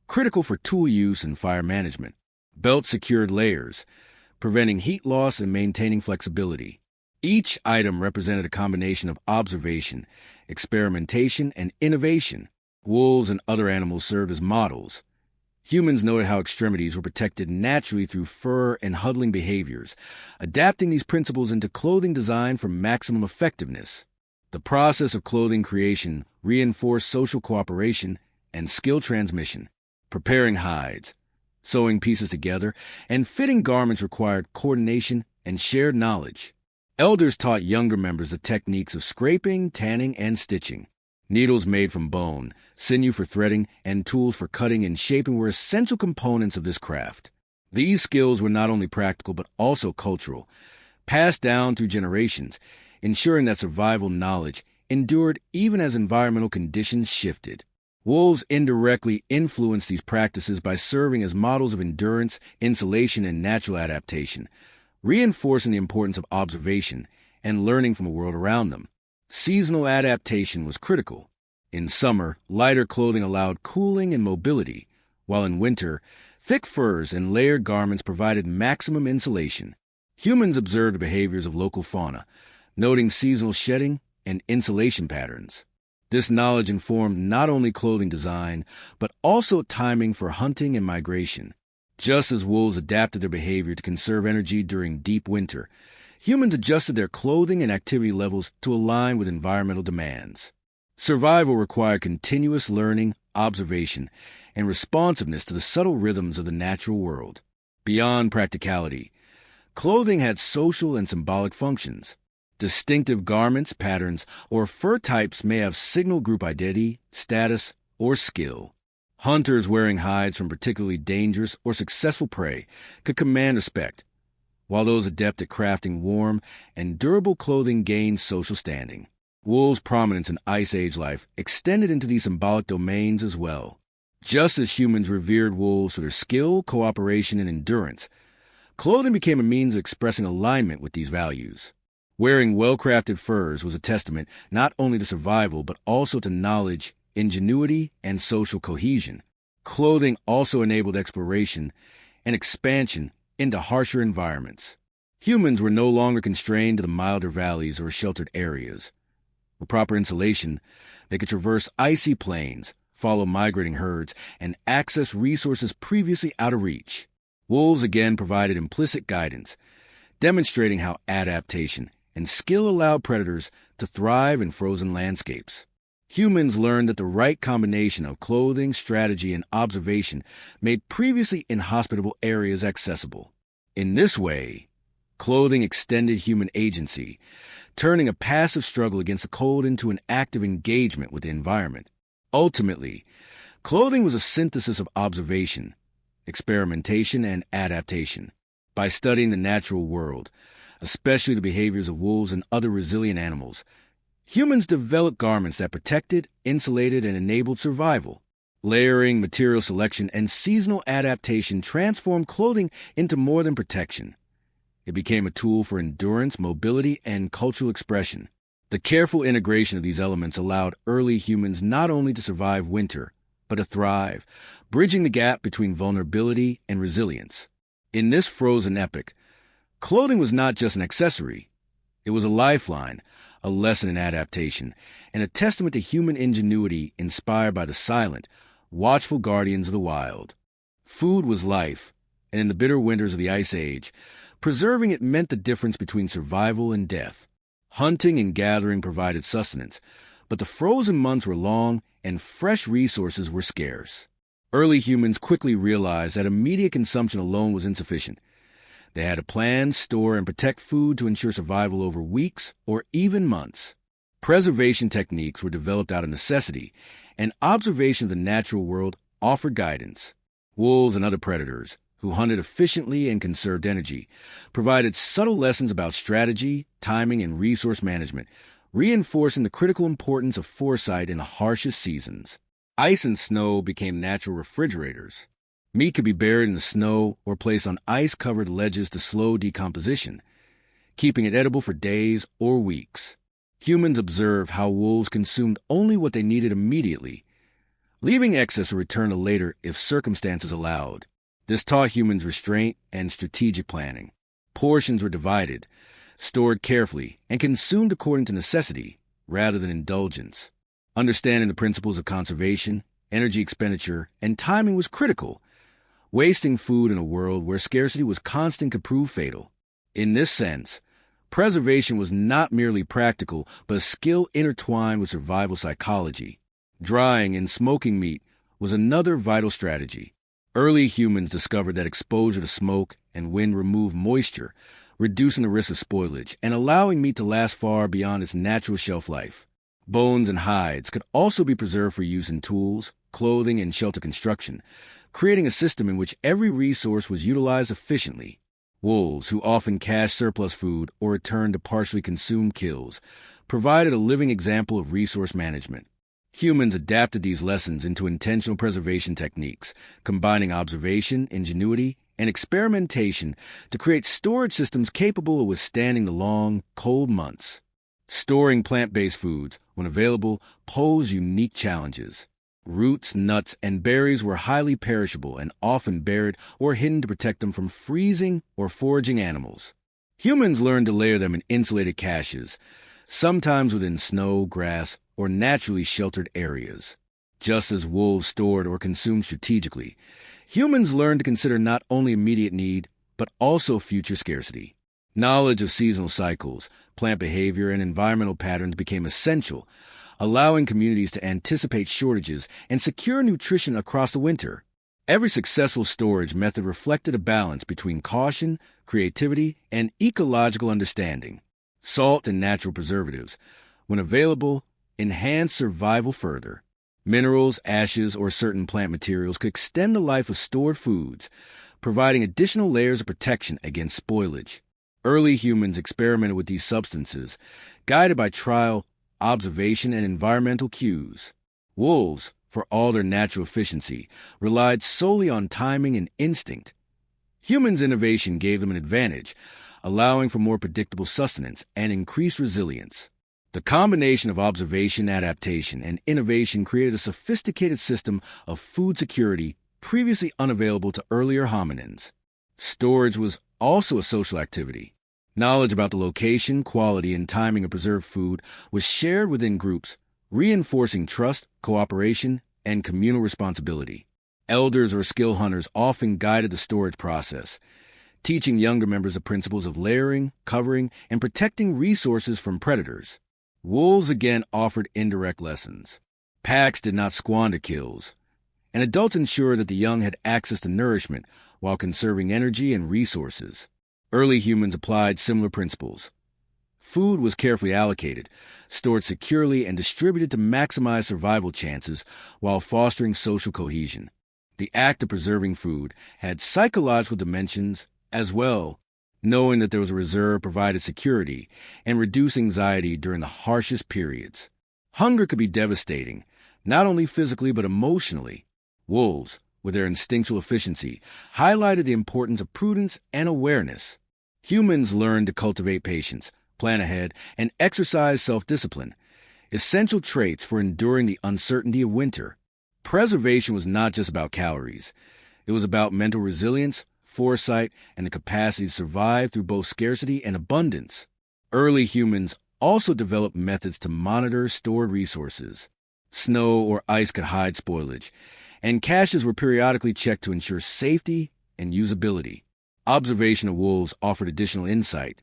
critical for tool use and fire management. Belts secured layers, preventing heat loss and maintaining flexibility. Each item represented a combination of observation, experimentation, and innovation. Wolves and other animals served as models. Humans noted how extremities were protected naturally through fur and huddling behaviors, adapting these principles into clothing design for maximum effectiveness. The process of clothing creation reinforced social cooperation and skill transmission. Preparing hides, sewing pieces together, and fitting garments required coordination and shared knowledge. Elders taught younger members the techniques of scraping, tanning, and stitching. Needles made from bone, sinew for threading, and tools for cutting and shaping were essential components of this craft. These skills were not only practical but also cultural, passed down through generations, ensuring that survival knowledge endured even as environmental conditions shifted. Wolves indirectly influenced these practices by serving as models of endurance, insulation, and natural adaptation, reinforcing the importance of observation and learning from the world around them. Seasonal adaptation was critical. In summer, lighter clothing allowed cooling and mobility, while in winter, thick furs and layered garments provided maximum insulation. Humans observed the behaviors of local fauna, noting seasonal shedding and insulation patterns. This knowledge informed not only clothing design, but also timing for hunting and migration. Just as wolves adapted their behavior to conserve energy during deep winter, humans adjusted their clothing and activity levels to align with environmental demands. Survival required continuous learning, observation, and responsiveness to the subtle rhythms of the natural world. Beyond practicality, clothing had social and symbolic functions. Distinctive garments, patterns, or fur types may have signaled group identity, status, or skill. Hunters wearing hides from particularly dangerous or successful prey could command respect, while those adept at crafting warm and durable clothing gained social standing. Wolves' prominence in Ice Age life extended into these symbolic domains as well. Just as humans revered wolves for their skill, cooperation, and endurance, clothing became a means of expressing alignment with these values. Wearing well-crafted furs was a testament not only to survival but also to knowledge, ingenuity, and social cohesion. Clothing also enabled exploration and expansion into harsher environments. Humans were no longer constrained to the milder valleys or sheltered areas. With proper insulation, they could traverse icy plains, follow migrating herds, and access resources previously out of reach. Wolves again provided implicit guidance, demonstrating how adaptation and skill allowed predators to thrive in frozen landscapes. Humans learned that the right combination of clothing, strategy, and observation made previously inhospitable areas accessible. In this way, clothing extended human agency, turning a passive struggle against the cold into an active engagement with the environment. Ultimately, clothing was a synthesis of observation, experimentation, and adaptation. By studying the natural world, especially the behaviors of wolves and other resilient animals, humans developed garments that protected, insulated, and enabled survival. Layering, material selection, and seasonal adaptation transformed clothing into more than protection. It became a tool for endurance, mobility, and cultural expression. The careful integration of these elements allowed early humans not only to survive winter, but to thrive, bridging the gap between vulnerability and resilience. In this frozen epoch, clothing was not just an accessory. It was a lifeline, a lesson in adaptation, and a testament to human ingenuity inspired by the silent, watchful guardians of the wild. Food was life, and in the bitter winters of the Ice Age, preserving it meant the difference between survival and death. Hunting and gathering provided sustenance, but the frozen months were long and fresh resources were scarce. Early humans quickly realized that immediate consumption alone was insufficient. They had to plan, store, and protect food to ensure survival over weeks or even months. Preservation techniques were developed out of necessity, and observation of the natural world offered guidance. Wolves and other predators, who hunted efficiently and conserved energy, provided subtle lessons about strategy, timing, and resource management, reinforcing the critical importance of foresight in the harshest seasons. Ice and snow became natural refrigerators. Meat could be buried in the snow or placed on ice-covered ledges to slow decomposition, keeping it edible for days or weeks. Humans observed how wolves consumed only what they needed immediately, leaving excess to return to later if circumstances allowed. This taught humans restraint and strategic planning. Portions were divided, stored carefully, and consumed according to necessity rather than indulgence. Understanding the principles of conservation, energy expenditure, and timing was critical. Wasting food in a world where scarcity was constant could prove fatal. In this sense, preservation was not merely practical, but a skill intertwined with survival psychology. Drying and smoking meat was another vital strategy. Early humans discovered that exposure to smoke and wind removed moisture, reducing the risk of spoilage and allowing meat to last far beyond its natural shelf life. Bones and hides could also be preserved for use in tools, clothing, and shelter construction, creating a system in which every resource was utilized efficiently. Wolves, who often cached surplus food or returned to partially consumed kills, provided a living example of resource management. Humans adapted these lessons into intentional preservation techniques, combining observation, ingenuity, and experimentation to create storage systems capable of withstanding the long, cold months. Storing plant-based foods, when available, posed unique challenges. Roots, nuts, and berries were highly perishable and often buried or hidden to protect them from freezing or foraging animals. Humans learned to layer them in insulated caches, sometimes within snow, grass, or naturally sheltered areas. Just as wolves stored or consumed strategically, humans learned to consider not only immediate need, but also future scarcity. Knowledge of seasonal cycles, plant behavior, and environmental patterns became essential, allowing communities to anticipate shortages and secure nutrition across the winter. Every successful storage method reflected a balance between caution, creativity, and ecological understanding. Salt and natural preservatives, when available, enhanced survival further. Minerals, ashes, or certain plant materials could extend the life of stored foods, providing additional layers of protection against spoilage. Early humans experimented with these substances, guided by trial, observation, and environmental cues. Wolves, for all their natural efficiency, relied solely on timing and instinct. Humans' innovation gave them an advantage, allowing for more predictable sustenance and increased resilience. The combination of observation, adaptation, and innovation created a sophisticated system of food security previously unavailable to earlier hominins. Storage was also a social activity. Knowledge about the location, quality, and timing of preserved food was shared within groups, reinforcing trust, cooperation, and communal responsibility. Elders or skill hunters often guided the storage process, teaching younger members the principles of layering, covering, and protecting resources from predators. Wolves again offered indirect lessons. Packs did not squander kills, and adults ensured that the young had access to nourishment while conserving energy and resources. Early humans applied similar principles. Food was carefully allocated, stored securely, and distributed to maximize survival chances while fostering social cohesion. The act of preserving food had psychological dimensions as well. Knowing that there was a reserve provided security and reduced anxiety during the harshest periods. Hunger could be devastating, not only physically but emotionally. Wolves, with their instinctual efficiency, highlighted the importance of prudence and awareness. Humans learned to cultivate patience, plan ahead, and exercise self-discipline, essential traits for enduring the uncertainty of winter. Preservation was not just about calories. It was about mental resilience, foresight, and the capacity to survive through both scarcity and abundance. Early humans also developed methods to monitor stored resources. Snow or ice could hide spoilage, and caches were periodically checked to ensure safety and usability. Observation of wolves offered additional insight.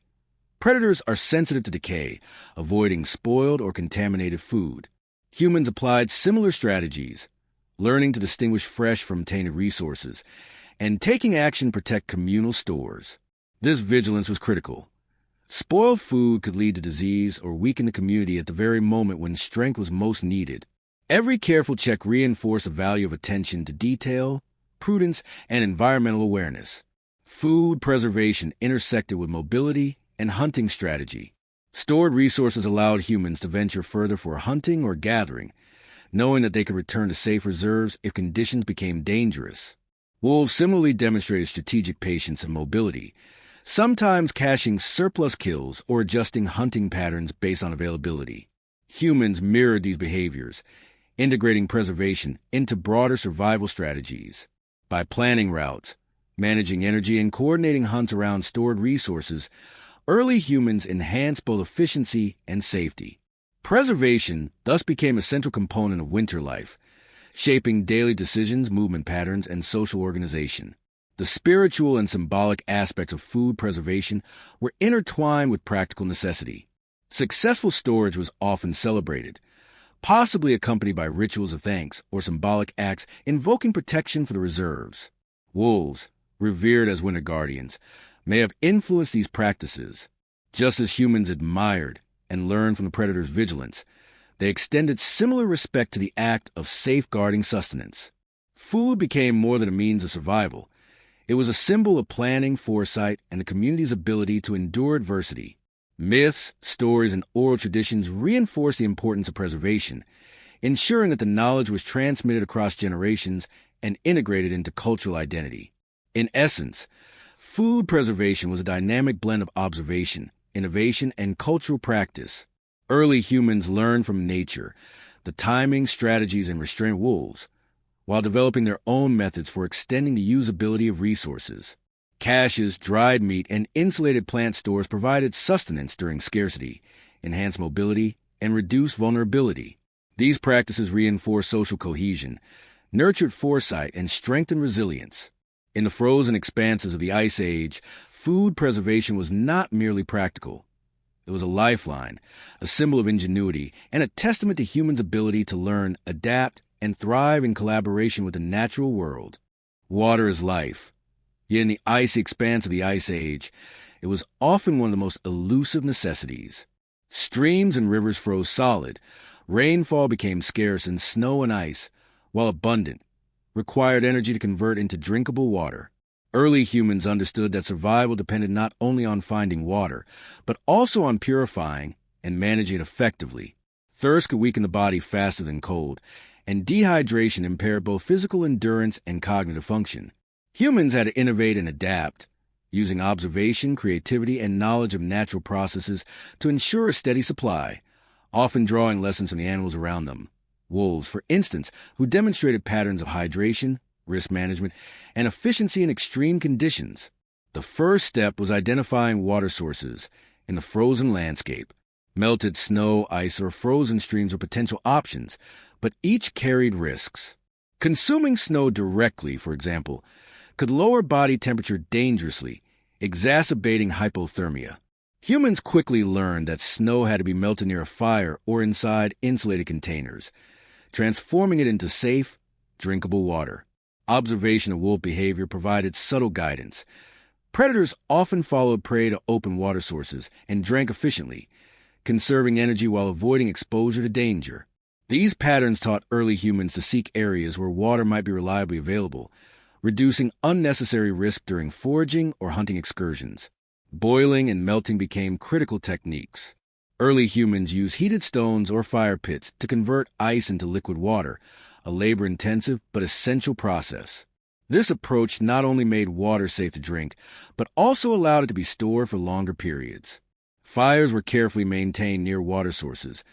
Predators are sensitive to decay, avoiding spoiled or contaminated food. Humans applied similar strategies, learning to distinguish fresh from tainted resources, and taking action to protect communal stores. This vigilance was critical. Spoiled food could lead to disease or weaken the community at the very moment when strength was most needed. Every careful check reinforced the value of attention to detail, prudence, and environmental awareness. Food preservation intersected with mobility and hunting strategy. Stored resources allowed humans to venture further for hunting or gathering, knowing that they could return to safe reserves if conditions became dangerous. Wolves similarly demonstrated strategic patience and mobility, sometimes caching surplus kills or adjusting hunting patterns based on availability. Humans mirrored these behaviors, integrating preservation into broader survival strategies. By planning routes, managing energy, and coordinating hunts around stored resources, early humans enhanced both efficiency and safety. Preservation thus became a central component of winter life, shaping daily decisions, movement patterns, and social organization. The spiritual and symbolic aspects of food preservation were intertwined with practical necessity. Successful storage was often celebrated, possibly accompanied by rituals of thanks or symbolic acts invoking protection for the reserves. Wolves, revered as winter guardians, may have influenced these practices. Just as humans admired and learned from the predator's vigilance, They extended similar respect to the act of safeguarding sustenance. Food became more than a means of survival. It was a symbol of planning, foresight, and the community's ability to endure adversity. Myths, stories, and oral traditions reinforced the importance of preservation, ensuring that the knowledge was transmitted across generations and integrated into cultural identity. In essence, food preservation was a dynamic blend of observation, innovation, and cultural practice. Early humans learned from nature the timing, strategies, and restraint wolves, while developing their own methods for extending the usability of resources. Caches, dried meat, and insulated plant stores provided sustenance during scarcity, enhanced mobility, and reduced vulnerability. These practices reinforced social cohesion, nurtured foresight, and strengthened resilience. In the frozen expanses of the Ice Age, food preservation was not merely practical. It was a lifeline, a symbol of ingenuity, and a testament to humans' ability to learn, adapt, and thrive in collaboration with the natural world. Water is life. Yet in the icy expanse of the Ice Age, it was often one of the most elusive necessities. Streams and rivers froze solid, rainfall became scarce, and snow and ice, while abundant, required energy to convert into drinkable water. Early humans understood that survival depended not only on finding water, but also on purifying and managing it effectively. Thirst could weaken the body faster than cold, and dehydration impaired both physical endurance and cognitive function. Humans had to innovate and adapt, using observation, creativity, and knowledge of natural processes to ensure a steady supply, often drawing lessons from the animals around them. Wolves, for instance, who demonstrated patterns of hydration, risk management, and efficiency in extreme conditions. The first step was identifying water sources in the frozen landscape. Melted snow, ice, or frozen streams were potential options, but each carried risks. Consuming snow directly, for example, could lower body temperature dangerously, exacerbating hypothermia. Humans quickly learned that snow had to be melted near a fire or inside insulated containers, transforming it into safe, drinkable water. Observation of wolf behavior provided subtle guidance. Predators often followed prey to open water sources and drank efficiently, conserving energy while avoiding exposure to danger. These patterns taught early humans to seek areas where water might be reliably available, reducing unnecessary risk during foraging or hunting excursions. Boiling and melting became critical techniques. Early humans used heated stones or fire pits to convert ice into liquid water, a labor-intensive but essential process. This approach not only made water safe to drink, but also allowed it to be stored for longer periods. Fires were carefully maintained near water sources,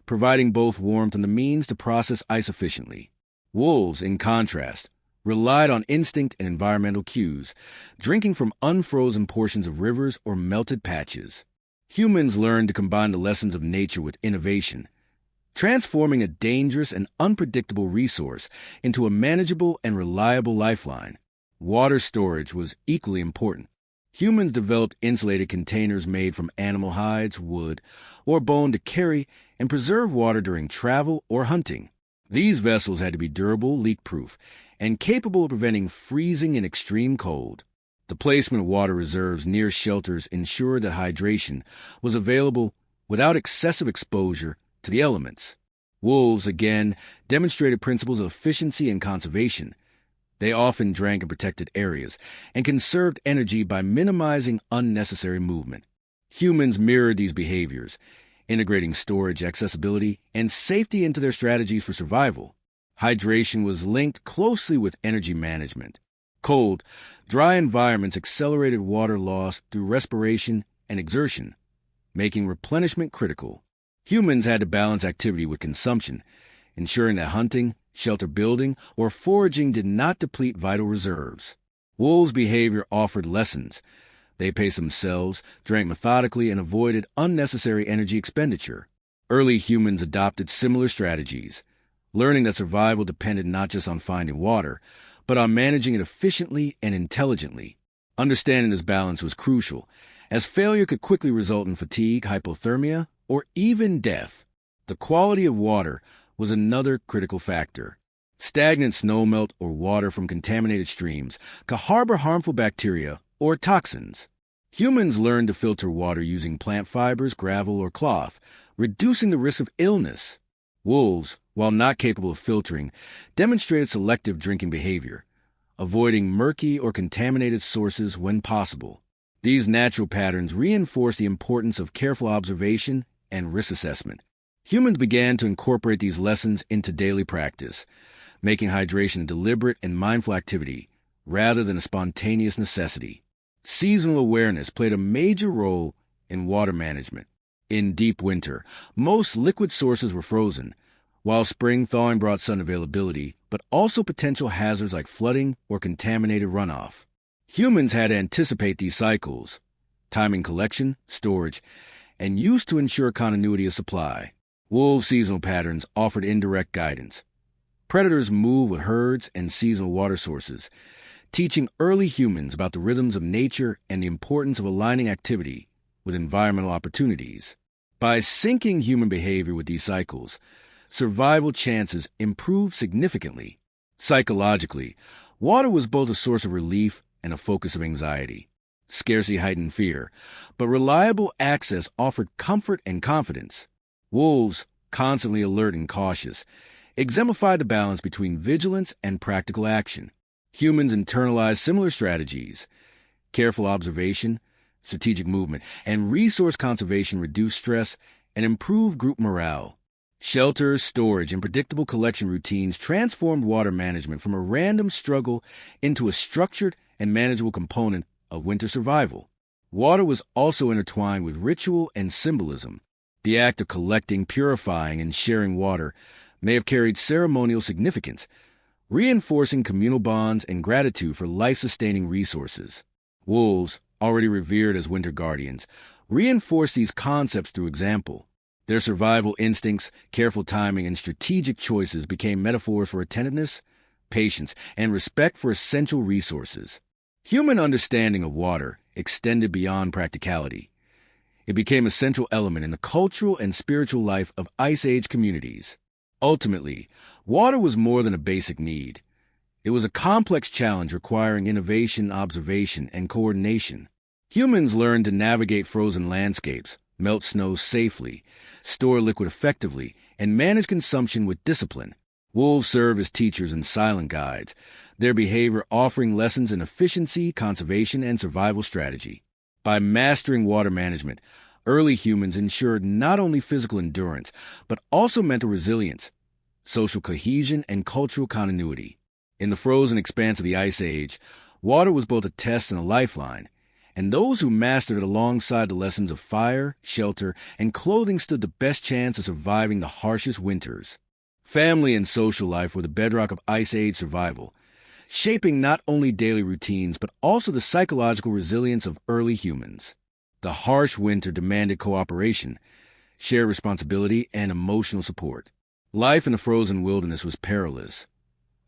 providing both warmth and the means to process ice efficiently. Wolves, in contrast, relied on instinct and environmental cues, drinking from unfrozen portions of rivers or melted patches. Humans learned to combine the lessons of nature with innovation, transforming a dangerous and unpredictable resource into a manageable and reliable lifeline. Water storage was equally important. Humans developed insulated containers made from animal hides, wood, or bone to carry and preserve water during travel or hunting. These vessels had to be durable, leak-proof, and capable of preventing freezing in extreme cold. The placement of water reserves near shelters ensured that hydration was available without excessive exposure to the elements. Wolves, again, demonstrated principles of efficiency and conservation. They often drank in protected areas and conserved energy by minimizing unnecessary movement. Humans mirrored these behaviors, integrating storage, accessibility, and safety into their strategies for survival. Hydration was linked closely with energy management. Cold, dry environments accelerated water loss through respiration and exertion, making replenishment critical. Humans had to balance activity with consumption, ensuring that hunting, shelter building, or foraging did not deplete vital reserves. Wolves' behavior offered lessons. They paced themselves, drank methodically, and avoided unnecessary energy expenditure. Early humans adopted similar strategies, learning that survival depended not just on finding water, but on managing it efficiently and intelligently. Understanding this balance was crucial, as failure could quickly result in fatigue, hypothermia, or even death. The quality of water was another critical factor. Stagnant snowmelt or water from contaminated streams could harbor harmful bacteria or toxins. Humans learned to filter water using plant fibers, gravel, or cloth, reducing the risk of illness. Wolves, while not capable of filtering, demonstrated selective drinking behavior, avoiding murky or contaminated sources when possible. These natural patterns reinforce the importance of careful observation and risk assessment. Humans began to incorporate these lessons into daily practice, making hydration a deliberate and mindful activity rather than a spontaneous necessity. Seasonal awareness played a major role in water management. In deep winter, most liquid sources were frozen, while spring thawing brought sun availability, but also potential hazards like flooding or contaminated runoff. Humans had to anticipate these cycles, timing collection, storage, and use to ensure continuity of supply. Wolves' seasonal patterns offered indirect guidance. Predators move with herds and seasonal water sources, teaching early humans about the rhythms of nature and the importance of aligning activity with environmental opportunities. By syncing human behavior with these cycles, survival chances improved significantly. Psychologically, water was both a source of relief and a focus of anxiety. Scarcity heightened fear, but reliable access offered comfort and confidence. Wolves, constantly alert and cautious, exemplified the balance between vigilance and practical action. Humans internalized similar strategies. Careful observation, strategic movement, and resource conservation reduced stress and improved group morale. Shelters, storage, and predictable collection routines transformed water management from a random struggle into a structured and manageable component of winter survival. Water was also intertwined with ritual and symbolism. The act of collecting, purifying, and sharing water may have carried ceremonial significance, reinforcing communal bonds and gratitude for life-sustaining resources. Wolves, already revered as winter guardians, reinforced these concepts through example. Their survival instincts, careful timing, and strategic choices became metaphors for attentiveness, patience, and respect for essential resources. Human understanding of water extended beyond practicality. It became a central element in the cultural and spiritual life of Ice Age communities. Ultimately, water was more than a basic need. It was a complex challenge requiring innovation, observation, and coordination. Humans learned to navigate frozen landscapes, melt snow safely, store liquid effectively, and manage consumption with discipline. Wolves served as teachers and silent guides, their behavior offering lessons in efficiency, conservation, and survival strategy. By mastering water management, early humans ensured not only physical endurance, but also mental resilience, social cohesion, and cultural continuity. In the frozen expanse of the Ice Age, water was both a test and a lifeline, and those who mastered it alongside the lessons of fire, shelter, and clothing stood the best chance of surviving the harshest winters. Family and social life were the bedrock of Ice Age survival, shaping not only daily routines but also the psychological resilience of early humans. The harsh winter demanded cooperation, shared responsibility, and emotional support. Life in the frozen wilderness was perilous.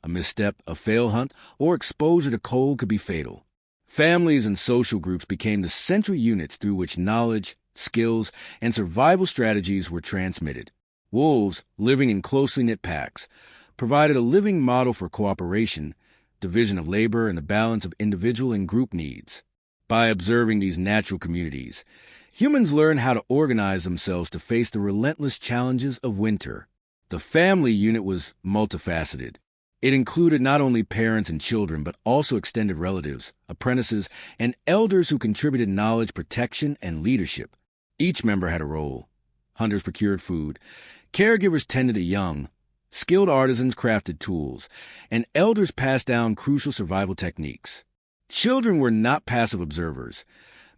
A misstep, a failed hunt, or exposure to cold could be fatal. Families and social groups became the central units through which knowledge, skills, and survival strategies were transmitted. Wolves, living in closely knit packs, provided a living model for cooperation, division of labor, and the balance of individual and group needs. By observing these natural communities, humans learned how to organize themselves to face the relentless challenges of winter. The family unit was multifaceted. It included not only parents and children, but also extended relatives, apprentices, and elders who contributed knowledge, protection, and leadership. Each member had a role. Hunters procured food, caregivers tended the young, skilled artisans crafted tools, and elders passed down crucial survival techniques. Children were not passive observers.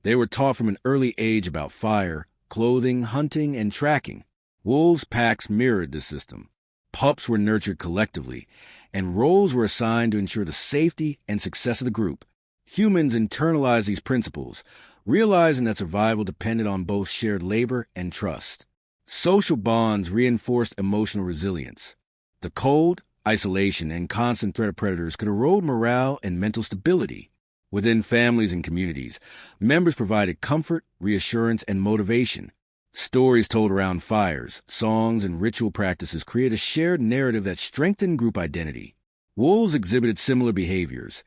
They were taught from an early age about fire, clothing, hunting, and tracking. Wolves' packs mirrored this system. Pups were nurtured collectively, and roles were assigned to ensure the safety and success of the group. Humans internalized these principles, realizing that survival depended on both shared labor and trust. Social bonds reinforced emotional resilience. The cold, isolation, and constant threat of predators could erode morale and mental stability. Within families and communities, members provided comfort, reassurance, and motivation. Stories told around fires, songs, and ritual practices created a shared narrative that strengthened group identity. Wolves exhibited similar behaviors.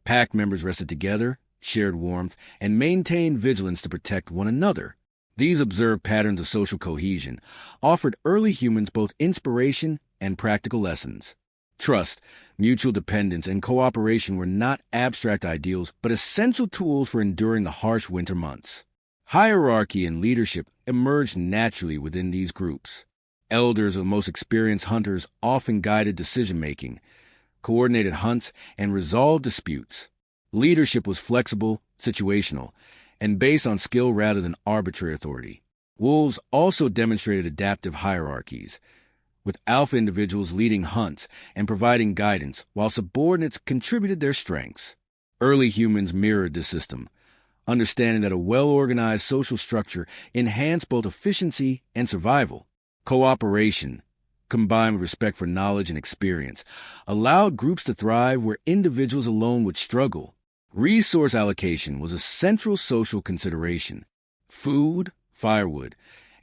Pack members rested together, shared warmth, and maintained vigilance to protect one another. These observed patterns of social cohesion offered early humans both inspiration and practical lessons. Trust, mutual dependence, and cooperation were not abstract ideals, but essential tools for enduring the harsh winter months. Hierarchy and leadership emerged naturally within these groups. Elders or the most experienced hunters often guided decision-making, coordinated hunts, and resolved disputes. Leadership was flexible, situational, and based on skill rather than arbitrary authority. Wolves also demonstrated adaptive hierarchies, with alpha individuals leading hunts and providing guidance, while subordinates contributed their strengths. Early humans mirrored this system, understanding that a well-organized social structure enhanced both efficiency and survival. Cooperation, combined with respect for knowledge and experience, allowed groups to thrive where individuals alone would struggle. Resource allocation was a central social consideration. Food, firewood,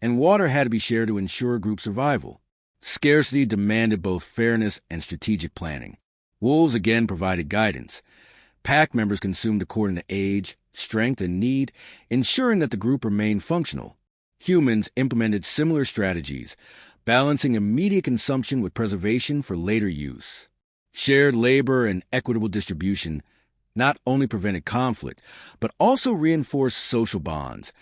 and water had to be shared to ensure group survival. Scarcity demanded both fairness and strategic planning. Wolves again provided guidance. Pack members consumed according to age, strength, and need, ensuring that the group remained functional. Humans implemented similar strategies, balancing immediate consumption with preservation for later use. Shared labor and equitable distribution not only prevented conflict, but also reinforced social bonds,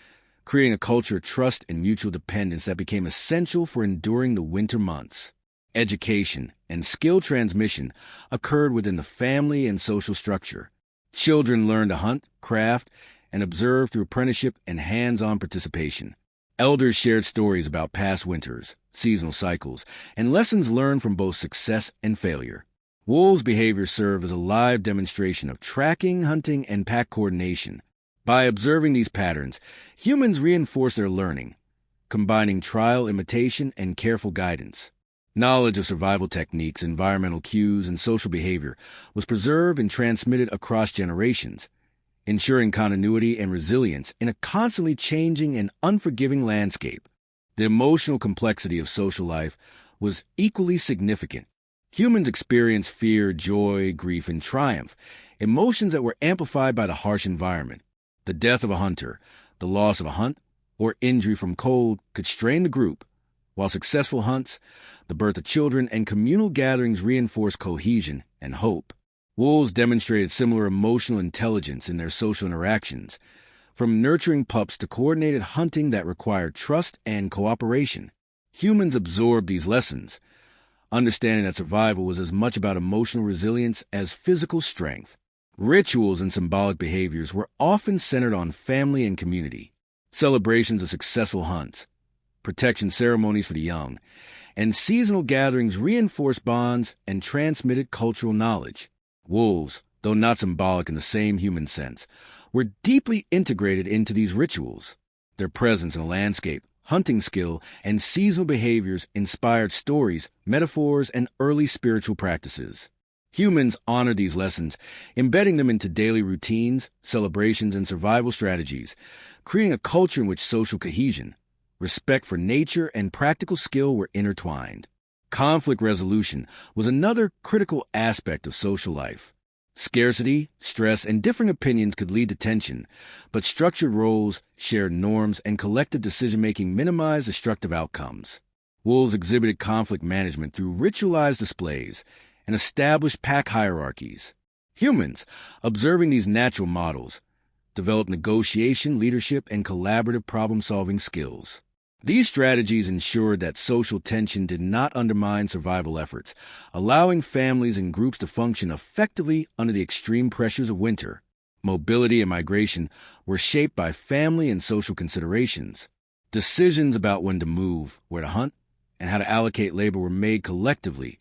creating a culture of trust and mutual dependence that became essential for enduring the winter months. Education and skill transmission occurred within the family and social structure. Children learned to hunt, craft, and observe through apprenticeship and hands-on participation. Elders shared stories about past winters, seasonal cycles, and lessons learned from both success and failure. Wolves' behavior served as a live demonstration of tracking, hunting, and pack coordination. By observing these patterns, humans reinforced their learning, combining trial imitation and careful guidance. Knowledge of survival techniques, environmental cues, and social behavior was preserved and transmitted across generations, ensuring continuity and resilience in a constantly changing and unforgiving landscape. The emotional complexity of social life was equally significant. Humans experienced fear, joy, grief, and triumph, emotions that were amplified by the harsh environment. The death of a hunter, the loss of a hunt, or injury from cold could strain the group, while successful hunts, the birth of children, and communal gatherings reinforced cohesion and hope. Wolves demonstrated similar emotional intelligence in their social interactions, from nurturing pups to coordinated hunting that required trust and cooperation. Humans absorbed these lessons, understanding that survival was as much about emotional resilience as physical strength. Rituals and symbolic behaviors were often centered on family and community. Celebrations of successful hunts, protection ceremonies for the young, and seasonal gatherings reinforced bonds and transmitted cultural knowledge. Wolves, though not symbolic in the same human sense, were deeply integrated into these rituals. Their presence in the landscape, hunting skill, and seasonal behaviors inspired stories, metaphors, and early spiritual practices. Humans honored these lessons, embedding them into daily routines, celebrations, and survival strategies, creating a culture in which social cohesion, respect for nature, and practical skill were intertwined. Conflict resolution was another critical aspect of social life. Scarcity, stress, and differing opinions could lead to tension, but structured roles, shared norms, and collective decision-making minimized destructive outcomes. Wolves exhibited conflict management through ritualized displays and established pack hierarchies. Humans, observing these natural models, developed negotiation, leadership, and collaborative problem-solving skills. These strategies ensured that social tension did not undermine survival efforts, allowing families and groups to function effectively under the extreme pressures of winter. Mobility and migration were shaped by family and social considerations. Decisions about when to move, where to hunt, and how to allocate labor were made collectively,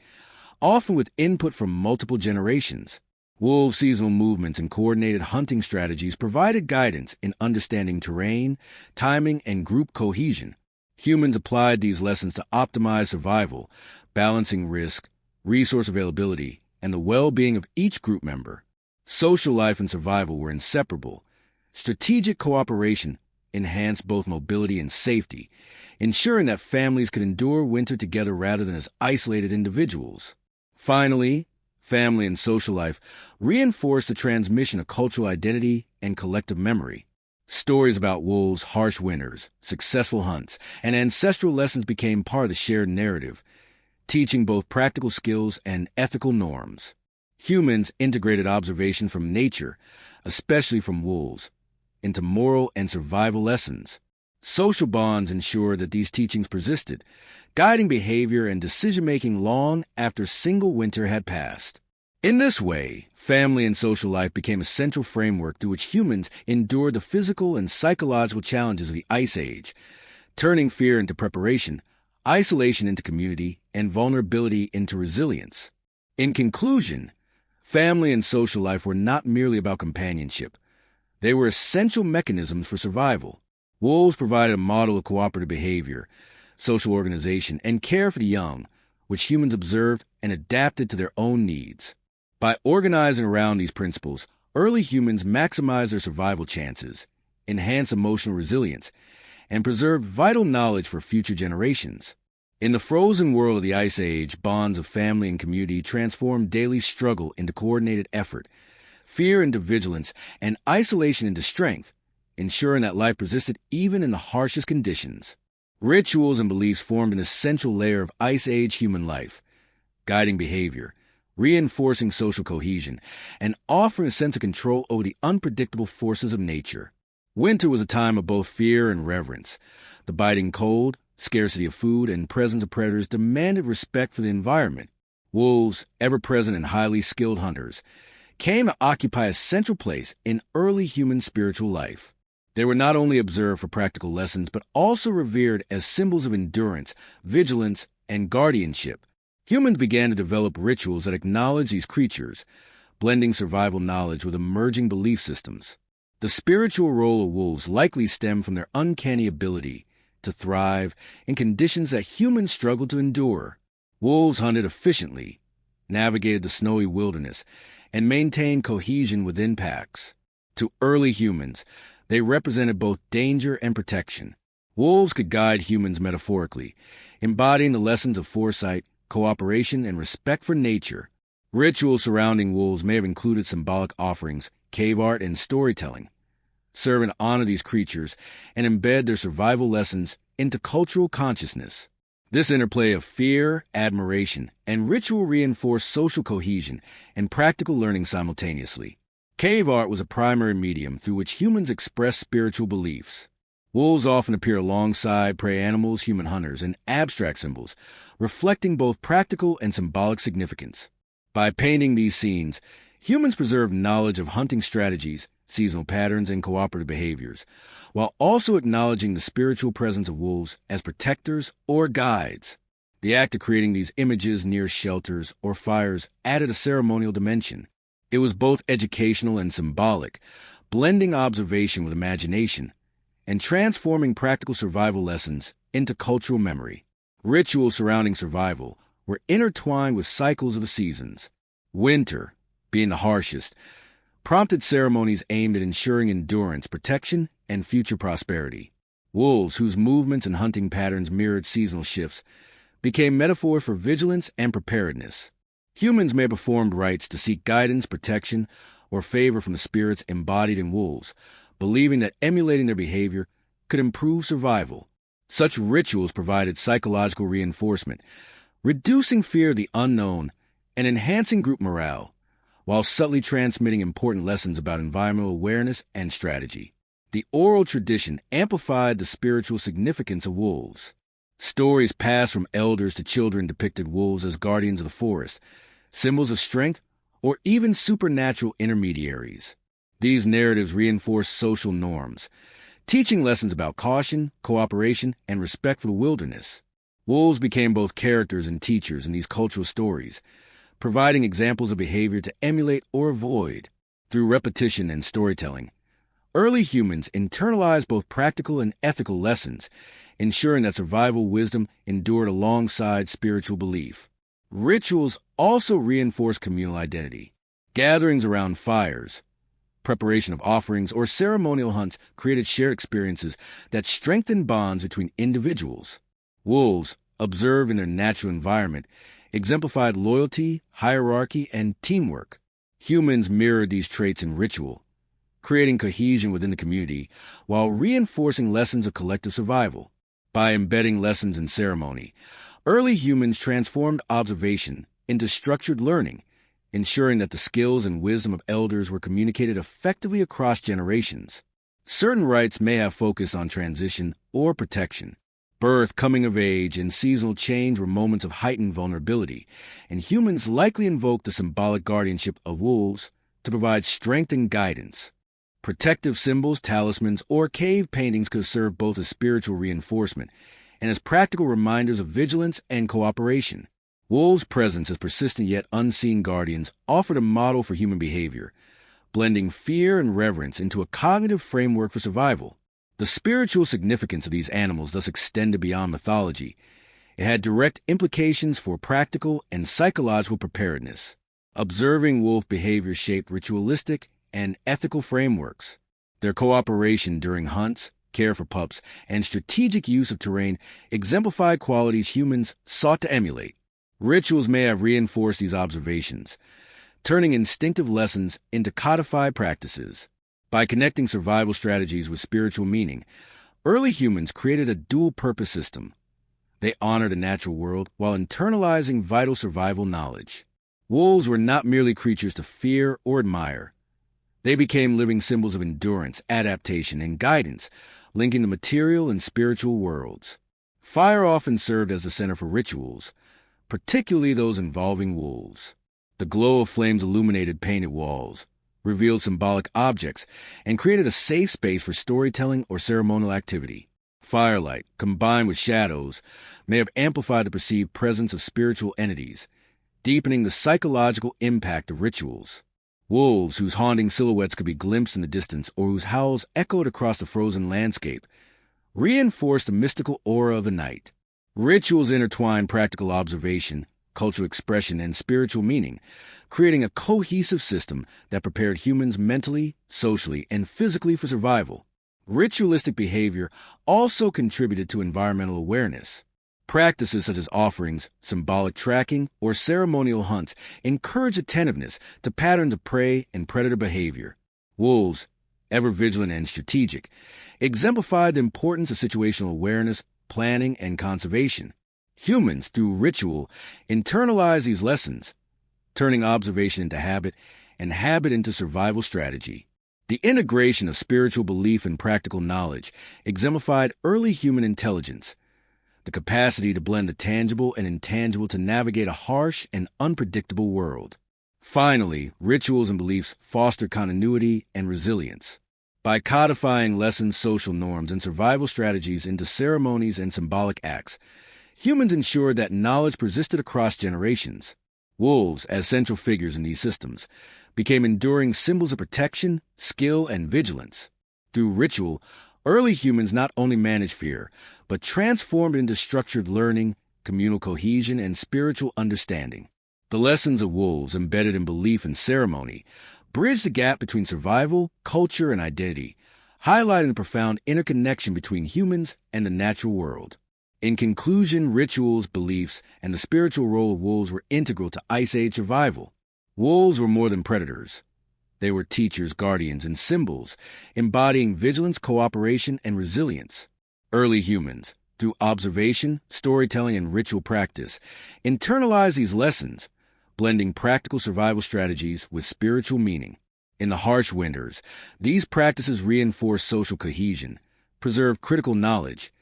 often with input from multiple generations. Wolves' seasonal movements and coordinated hunting strategies provided guidance in understanding terrain, timing, and group cohesion. Humans applied these lessons to optimize survival, balancing risk, resource availability, and the well-being of each group member. Social life and survival were inseparable. Strategic cooperation enhanced both mobility and safety, ensuring that families could endure winter together rather than as isolated individuals. Finally, family and social life reinforced the transmission of cultural identity and collective memory. Stories about wolves' harsh winters, successful hunts, and ancestral lessons became part of the shared narrative, teaching both practical skills and ethical norms. Humans integrated observation from nature, especially from wolves, into moral and survival lessons. Social bonds ensured that these teachings persisted, guiding behavior and decision-making long after a single winter had passed. In this way, family and social life became a central framework through which humans endured the physical and psychological challenges of the Ice Age, turning fear into preparation, isolation into community, and vulnerability into resilience. In conclusion, family and social life were not merely about companionship. They were essential mechanisms for survival. Wolves provided a model of cooperative behavior, social organization, and care for the young, which humans observed and adapted to their own needs. By organizing around these principles, early humans maximized their survival chances, enhanced emotional resilience, and preserved vital knowledge for future generations. In the frozen world of the Ice Age, bonds of family and community transformed daily struggle into coordinated effort, fear into vigilance, and isolation into strength, ensuring that life persisted even in the harshest conditions. Rituals and beliefs formed an essential layer of Ice Age human life, guiding behavior, reinforcing social cohesion, and offering a sense of control over the unpredictable forces of nature. Winter was a time of both fear and reverence. The biting cold, scarcity of food, and presence of predators demanded respect for the environment. Wolves, ever-present and highly skilled hunters, came to occupy a central place in early human spiritual life. They were not only observed for practical lessons, but also revered as symbols of endurance, vigilance, and guardianship. Humans began to develop rituals that acknowledge these creatures, blending survival knowledge with emerging belief systems. The spiritual role of wolves likely stemmed from their uncanny ability to thrive in conditions that humans struggle to endure. Wolves hunted efficiently, navigated the snowy wilderness, and maintained cohesion within packs. To early humans, they represented both danger and protection. Wolves could guide humans metaphorically, embodying the lessons of foresight, cooperation, and respect for nature. Rituals surrounding wolves may have included symbolic offerings, cave art, and storytelling, serving to honor these creatures and embed their survival lessons into cultural consciousness. This interplay of fear, admiration, and ritual reinforced social cohesion and practical learning simultaneously. Cave art was a primary medium through which humans expressed spiritual beliefs. Wolves often appear alongside prey animals, human hunters, and abstract symbols, reflecting both practical and symbolic significance. By painting these scenes, humans preserve knowledge of hunting strategies, seasonal patterns, and cooperative behaviors, while also acknowledging the spiritual presence of wolves as protectors or guides. The act of creating these images near shelters or fires added a ceremonial dimension. It was both educational and symbolic, blending observation with imagination, and transforming practical survival lessons into cultural memory. Rituals surrounding survival were intertwined with cycles of the seasons. Winter, being the harshest, prompted ceremonies aimed at ensuring endurance, protection, and future prosperity. Wolves, whose movements and hunting patterns mirrored seasonal shifts, became metaphors for vigilance and preparedness. Humans may have performed rites to seek guidance, protection, or favor from the spirits embodied in wolves, believing that emulating their behavior could improve survival. Such rituals provided psychological reinforcement, reducing fear of the unknown and enhancing group morale, while subtly transmitting important lessons about environmental awareness and strategy. The oral tradition amplified the spiritual significance of wolves. Stories passed from elders to children depicted wolves as guardians of the forest, symbols of strength, or even supernatural intermediaries. These narratives reinforced social norms, teaching lessons about caution, cooperation, and respect for the wilderness. Wolves became both characters and teachers in these cultural stories, providing examples of behavior to emulate or avoid. Through repetition and storytelling, early humans internalized both practical and ethical lessons, ensuring that survival wisdom endured alongside spiritual belief. Rituals also reinforced communal identity. Gatherings around fires, preparation of offerings, or ceremonial hunts created shared experiences that strengthened bonds between individuals. Wolves, observed in their natural environment, exemplified loyalty, hierarchy, and teamwork. Humans mirrored these traits in ritual, creating cohesion within the community while reinforcing lessons of collective survival. By embedding lessons in ceremony, early humans transformed observation into structured learning, ensuring that the skills and wisdom of elders were communicated effectively across generations. Certain rites may have focused on transition or protection. Birth, coming of age, and seasonal change were moments of heightened vulnerability, and humans likely invoked the symbolic guardianship of wolves to provide strength and guidance. Protective symbols, talismans, or cave paintings could serve both as spiritual reinforcement and as practical reminders of vigilance and cooperation. Wolves' presence as persistent yet unseen guardians offered a model for human behavior, blending fear and reverence into a cognitive framework for survival. The spiritual significance of these animals thus extended beyond mythology. It had direct implications for practical and psychological preparedness. Observing wolf behavior shaped ritualistic and ethical frameworks. Their cooperation during hunts, care for pups, and strategic use of terrain exemplified qualities humans sought to emulate. Rituals may have reinforced these observations, turning instinctive lessons into codified practices. By connecting survival strategies with spiritual meaning, early humans created a dual-purpose system. They honored the natural world while internalizing vital survival knowledge. Wolves were not merely creatures to fear or admire. They became living symbols of endurance, adaptation, and guidance, linking the material and spiritual worlds. Fire often served as the center for rituals, particularly those involving wolves. The glow of flames illuminated painted walls, revealed symbolic objects, and created a safe space for storytelling or ceremonial activity. Firelight, combined with shadows, may have amplified the perceived presence of spiritual entities, deepening the psychological impact of rituals. Wolves, whose haunting silhouettes could be glimpsed in the distance or whose howls echoed across the frozen landscape, reinforced the mystical aura of the night. Rituals intertwined practical observation, cultural expression, and spiritual meaning, creating a cohesive system that prepared humans mentally, socially, and physically for survival. Ritualistic behavior also contributed to environmental awareness. Practices such as offerings, symbolic tracking, or ceremonial hunts encourage attentiveness to patterns of prey and predator behavior. Wolves, ever vigilant and strategic, exemplified the importance of situational awareness, planning, and conservation. Humans, through ritual, internalize these lessons, turning observation into habit and habit into survival strategy. The integration of spiritual belief and practical knowledge exemplified early human intelligence, the capacity to blend the tangible and intangible to navigate a harsh and unpredictable world. Finally, rituals and beliefs foster continuity and resilience. By codifying lessons, social norms, and survival strategies into ceremonies and symbolic acts, humans ensured that knowledge persisted across generations. Wolves, as central figures in these systems, became enduring symbols of protection, skill, and vigilance. Through ritual, early humans not only managed fear, but transformed it into structured learning, communal cohesion, and spiritual understanding. The lessons of wolves, embedded in belief and ceremony, bridged the gap between survival, culture, and identity, highlighting the profound interconnection between humans and the natural world. In conclusion, rituals, beliefs, and the spiritual role of wolves were integral to Ice Age survival. Wolves were more than predators. They were teachers, guardians, and symbols, embodying vigilance, cooperation, and resilience. Early humans, through observation, storytelling, and ritual practice, internalized these lessons, blending practical survival strategies with spiritual meaning. In the harsh winters, these practices reinforced social cohesion, preserved critical knowledge,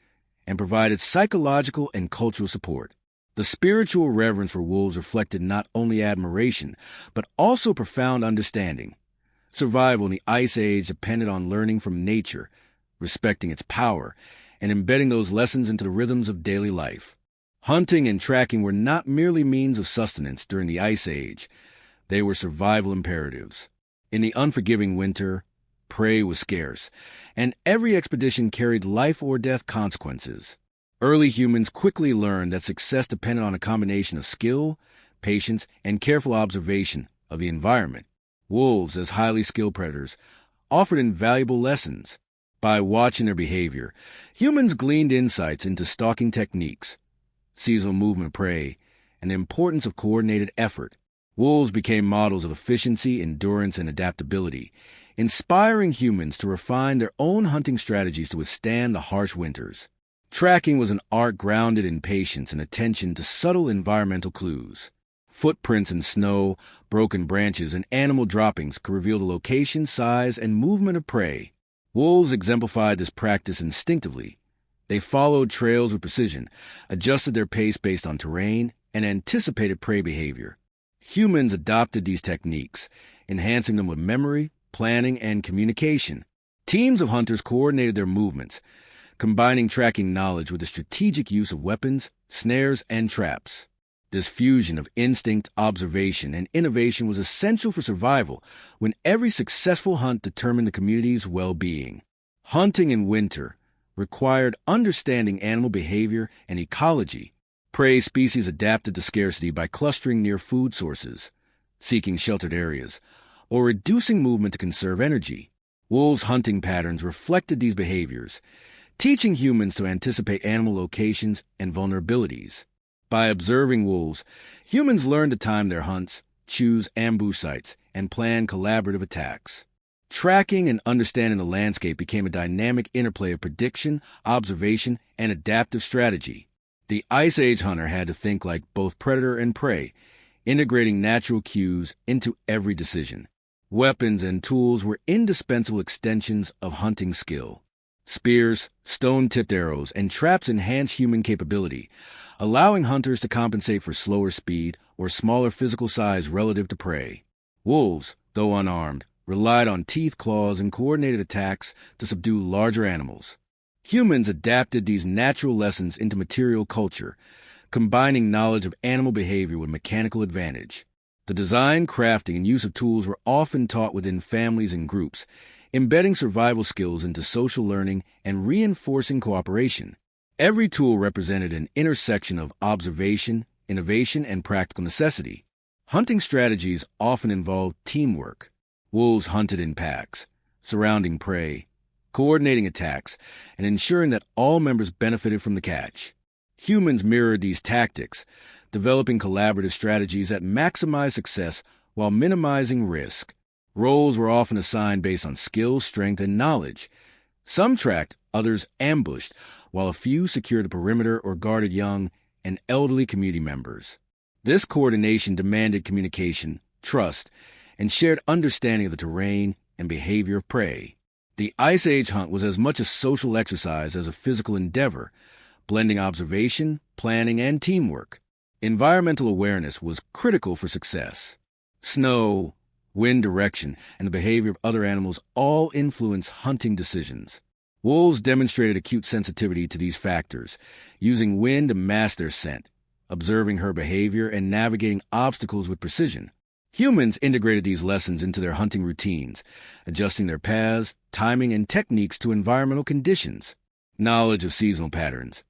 and provided psychological and cultural support. The spiritual reverence for wolves reflected not only admiration, but also profound understanding. Survival in the Ice Age depended on learning from nature, respecting its power, and embedding those lessons into the rhythms of daily life. Hunting and tracking were not merely means of sustenance during the Ice Age. They were survival imperatives. In the unforgiving winter, prey was scarce, and every expedition carried life or death consequences. Early humans quickly learned that success depended on a combination of skill, patience, and careful observation of the environment. Wolves, as highly skilled predators, offered invaluable lessons. By watching their behavior, humans gleaned insights into stalking techniques, seasonal movement of prey, and the importance of coordinated effort. Wolves became models of efficiency, endurance, and adaptability, inspiring humans to refine their own hunting strategies to withstand the harsh winters. Tracking was an art grounded in patience and attention to subtle environmental clues. Footprints in snow, broken branches, and animal droppings could reveal the location, size, and movement of prey. Wolves exemplified this practice instinctively. They followed trails with precision, adjusted their pace based on terrain, and anticipated prey behavior. Humans adopted these techniques, enhancing them with memory, planning, and communication. Teams of hunters coordinated their movements, combining tracking knowledge with the strategic use of weapons, snares, and traps. This fusion of instinct, observation, and innovation was essential for survival when every successful hunt determined the community's well-being. Hunting in winter required understanding animal behavior and ecology. Prey species adapted to scarcity by clustering near food sources, seeking sheltered areas, or reducing movement to conserve energy. Wolves' hunting patterns reflected these behaviors, teaching humans to anticipate animal locations and vulnerabilities. By observing wolves, humans learned to time their hunts, choose ambush sites, and plan collaborative attacks. Tracking and understanding the landscape became a dynamic interplay of prediction, observation, and adaptive strategy. The Ice Age hunter had to think like both predator and prey, integrating natural cues into every decision. Weapons and tools were indispensable extensions of hunting skill. Spears, stone-tipped arrows, and traps enhanced human capability, allowing hunters to compensate for slower speed or smaller physical size relative to prey. Wolves, though unarmed, relied on teeth, claws, and coordinated attacks to subdue larger animals. Humans adapted these natural lessons into material culture, combining knowledge of animal behavior with mechanical advantage. The design, crafting, and use of tools were often taught within families and groups, embedding survival skills into social learning and reinforcing cooperation. Every tool represented an intersection of observation, innovation, and practical necessity. Hunting strategies often involved teamwork. Wolves hunted in packs, surrounding prey, coordinating attacks, and ensuring that all members benefited from the catch. Humans mirrored these tactics, developing collaborative strategies that maximize success while minimizing risk. Roles were often assigned based on skill, strength, and knowledge. Some tracked, others ambushed, while a few secured the perimeter or guarded young and elderly community members. This coordination demanded communication, trust, and shared understanding of the terrain and behavior of prey. The Ice Age hunt was as much a social exercise as a physical endeavor, blending observation, planning, and teamwork. Environmental awareness was critical for success. Snow, wind direction, and the behavior of other animals all influence hunting decisions. Wolves demonstrated acute sensitivity to these factors, using wind to mask their scent, observing her behavior, and navigating obstacles with precision. Humans integrated these lessons into their hunting routines, adjusting their paths, timing, and techniques to environmental conditions. Knowledge of seasonal patterns,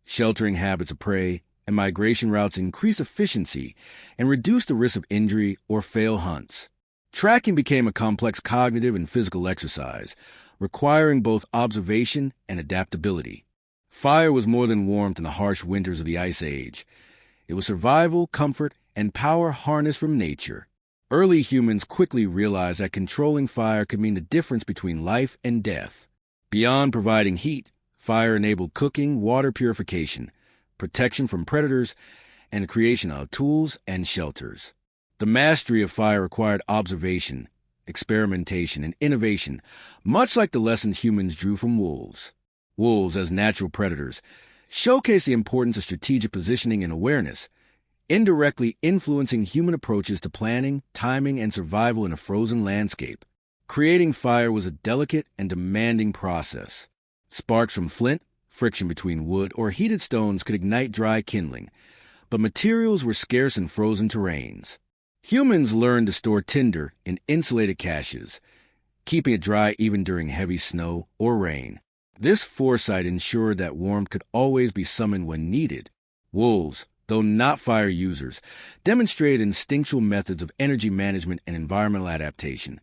sheltering habits of prey, and migration routes increased efficiency and reduced the risk of injury or failed hunts. Tracking became a complex cognitive and physical exercise, requiring both observation and adaptability. Fire was more than warmth in the harsh winters of the Ice Age. It was survival, comfort, and power harnessed from nature. Early humans quickly realized that controlling fire could mean the difference between life and death. Beyond providing heat, fire enabled cooking, water purification, protection from predators, and the creation of tools and shelters. The mastery of fire required observation, experimentation, and innovation, much like the lessons humans drew from wolves. Wolves, as natural predators, showcase the importance of strategic positioning and awareness, indirectly influencing human approaches to planning, timing, and survival in a frozen landscape. Creating fire was a delicate and demanding process. Sparks from flint, friction between wood, or heated stones could ignite dry kindling, but materials were scarce in frozen terrains. Humans learned to store tinder in insulated caches, keeping it dry even during heavy snow or rain. This foresight ensured that warmth could always be summoned when needed. Wolves, though not fire users, demonstrated instinctual methods of energy management and environmental adaptation,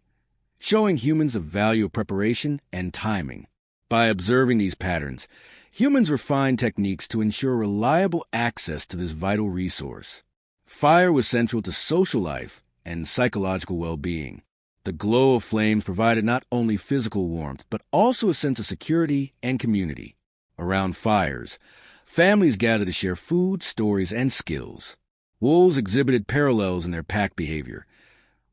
showing humans the value of preparation and timing. By observing these patterns, humans refined techniques to ensure reliable access to this vital resource. Fire was central to social life and psychological well-being. The glow of flames provided not only physical warmth, but also a sense of security and community. Around fires, families gathered to share food, stories, and skills. Wolves exhibited parallels in their pack behavior.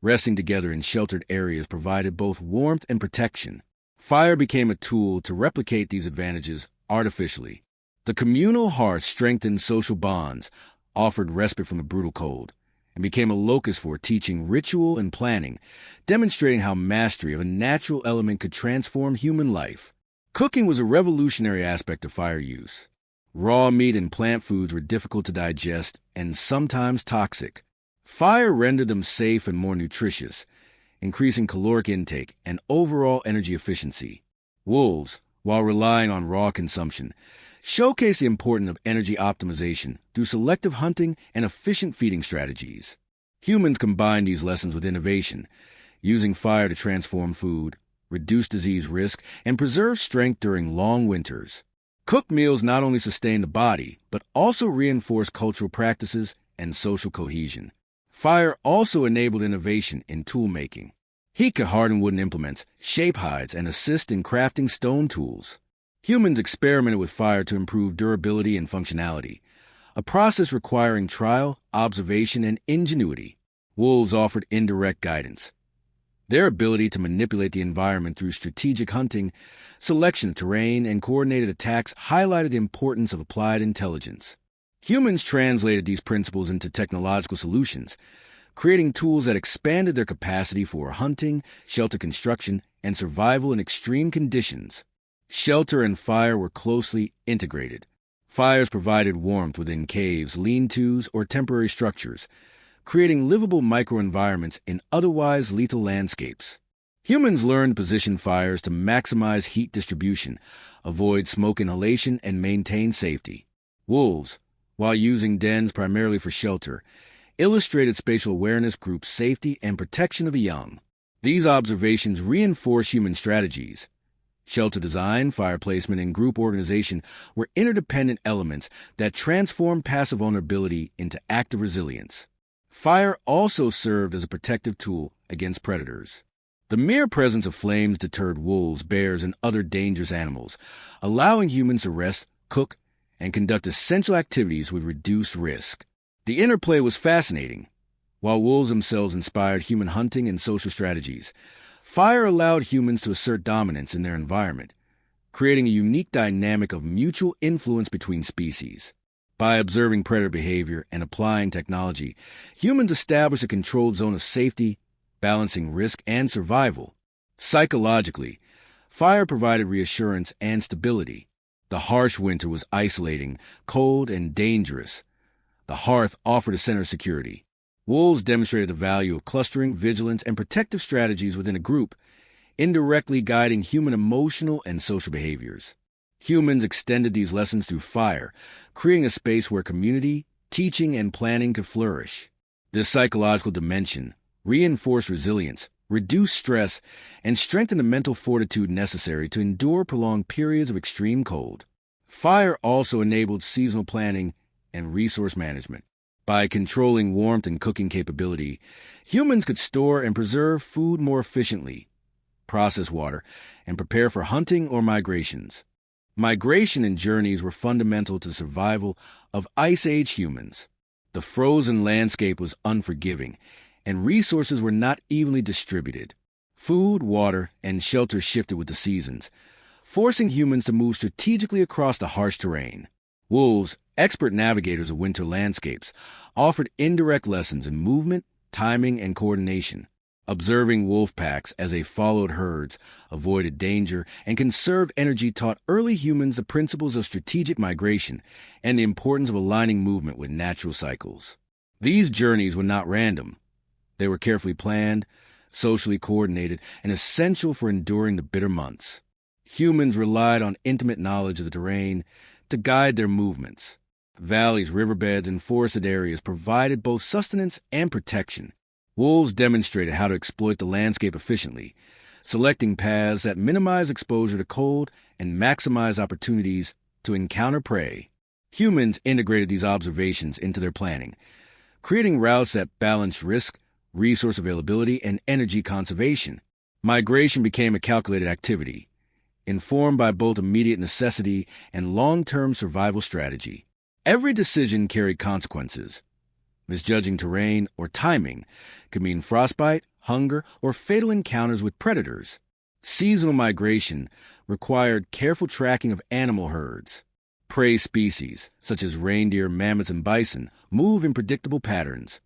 Resting together in sheltered areas provided both warmth and protection. Fire became a tool to replicate these advantages artificially. The communal hearth strengthened social bonds, offered respite from the brutal cold, and became a locus for teaching ritual and planning, demonstrating how mastery of a natural element could transform human life. Cooking was a revolutionary aspect of fire use. Raw meat and plant foods were difficult to digest and sometimes toxic. Fire rendered them safe and more nutritious, increasing caloric intake and overall energy efficiency. Wolves, while relying on raw consumption, showcased the importance of energy optimization through selective hunting and efficient feeding strategies. Humans combined these lessons with innovation, using fire to transform food, reduce disease risk, and preserve strength during long winters. Cooked meals not only sustained the body, but also reinforced cultural practices and social cohesion. Fire also enabled innovation in tool-making. Heat could harden wooden implements, shape hides, and assist in crafting stone tools. Humans experimented with fire to improve durability and functionality, a process requiring trial, observation, and ingenuity. Wolves offered indirect guidance. Their ability to manipulate the environment through strategic hunting, selection of terrain, and coordinated attacks highlighted the importance of applied intelligence. Humans translated these principles into technological solutions, creating tools that expanded their capacity for hunting, shelter construction, and survival in extreme conditions. Shelter and fire were closely integrated. Fires provided warmth within caves, lean-tos, or temporary structures, creating livable microenvironments in otherwise lethal landscapes. Humans learned to position fires to maximize heat distribution, avoid smoke inhalation, and maintain safety. Wolves, while using dens primarily for shelter, illustrated spatial awareness, group safety, and protection of the young. These observations reinforce human strategies. Shelter design, fire placement, and group organization were interdependent elements that transformed passive vulnerability into active resilience. Fire also served as a protective tool against predators. The mere presence of flames deterred wolves, bears, and other dangerous animals, allowing humans to rest, cook, and conduct essential activities with reduced risk. The interplay was fascinating. While wolves themselves inspired human hunting and social strategies, fire allowed humans to assert dominance in their environment, creating a unique dynamic of mutual influence between species. By observing predator behavior and applying technology, humans established a controlled zone of safety, balancing risk and survival. Psychologically, fire provided reassurance and stability. The harsh winter was isolating, cold, and dangerous. The hearth offered a center of security. Wolves demonstrated the value of clustering, vigilance, and protective strategies within a group, indirectly guiding human emotional and social behaviors. Humans extended these lessons through fire, creating a space where community, teaching, and planning could flourish. This psychological dimension reinforced resilience, reduced stress, and strengthened the mental fortitude necessary to endure prolonged periods of extreme cold. Fire also enabled seasonal planning and resource management. By controlling warmth and cooking capability, humans could store and preserve food more efficiently, process water, and prepare for hunting or migrations. Migration and journeys were fundamental to the survival of Ice Age humans. The frozen landscape was unforgiving, and resources were not evenly distributed. Food, water, and shelter shifted with the seasons, forcing humans to move strategically across the harsh terrain. Wolves, expert navigators of winter landscapes, offered indirect lessons in movement, timing, and coordination. Observing wolf packs as they followed herds, avoided danger, and conserved energy taught early humans the principles of strategic migration and the importance of aligning movement with natural cycles. These journeys were not random. They were carefully planned, socially coordinated, and essential for enduring the bitter months. Humans relied on intimate knowledge of the terrain to guide their movements. Valleys, riverbeds, and forested areas provided both sustenance and protection. Wolves demonstrated how to exploit the landscape efficiently, selecting paths that minimize exposure to cold and maximize opportunities to encounter prey. Humans integrated these observations into their planning, creating routes that balanced risk, resource availability, and energy conservation. Migration became a calculated activity, informed by both immediate necessity and long-term survival strategy. Every decision carried consequences. Misjudging terrain or timing could mean frostbite, hunger, or fatal encounters with predators. Seasonal migration required careful tracking of animal herds. Prey species, such as reindeer, mammoths, and bison, move in predictable patterns,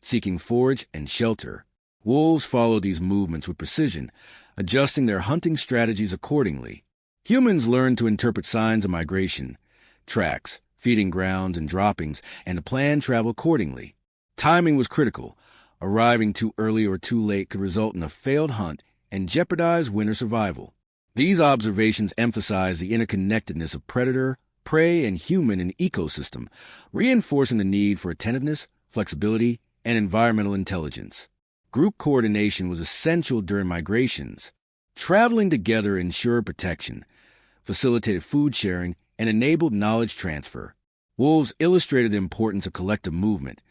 seeking forage and shelter. Wolves follow these movements with precision, adjusting their hunting strategies accordingly. Humans learned to interpret signs of migration, tracks, feeding grounds, and droppings, and to plan travel accordingly. Timing was critical. Arriving too early or too late could result in a failed hunt and jeopardize winter survival. These observations emphasize the interconnectedness of predator, prey, and human in the ecosystem, reinforcing the need for attentiveness, flexibility, and environmental intelligence. Group coordination was essential during migrations. Traveling together ensured protection, facilitated food sharing, and enabled knowledge transfer. Wolves illustrated the importance of collective movement,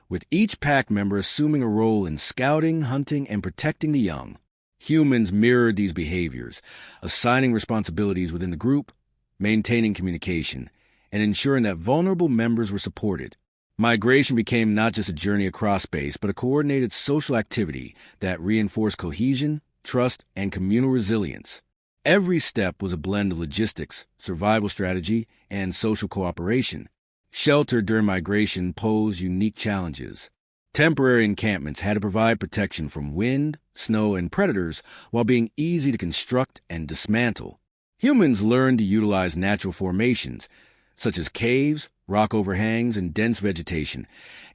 with each pack member assuming a role in scouting, hunting, and protecting the young. Humans mirrored these behaviors, assigning responsibilities within the group, maintaining communication, and ensuring that vulnerable members were supported. Migration became not just a journey across space, but a coordinated social activity that reinforced cohesion, trust, and communal resilience. Every step was a blend of logistics, survival strategy, and social cooperation. Shelter during migration posed unique challenges. Temporary encampments had to provide protection from wind, snow, and predators while being easy to construct and dismantle. Humans learned to utilize natural formations, such as caves, rock overhangs, and dense vegetation,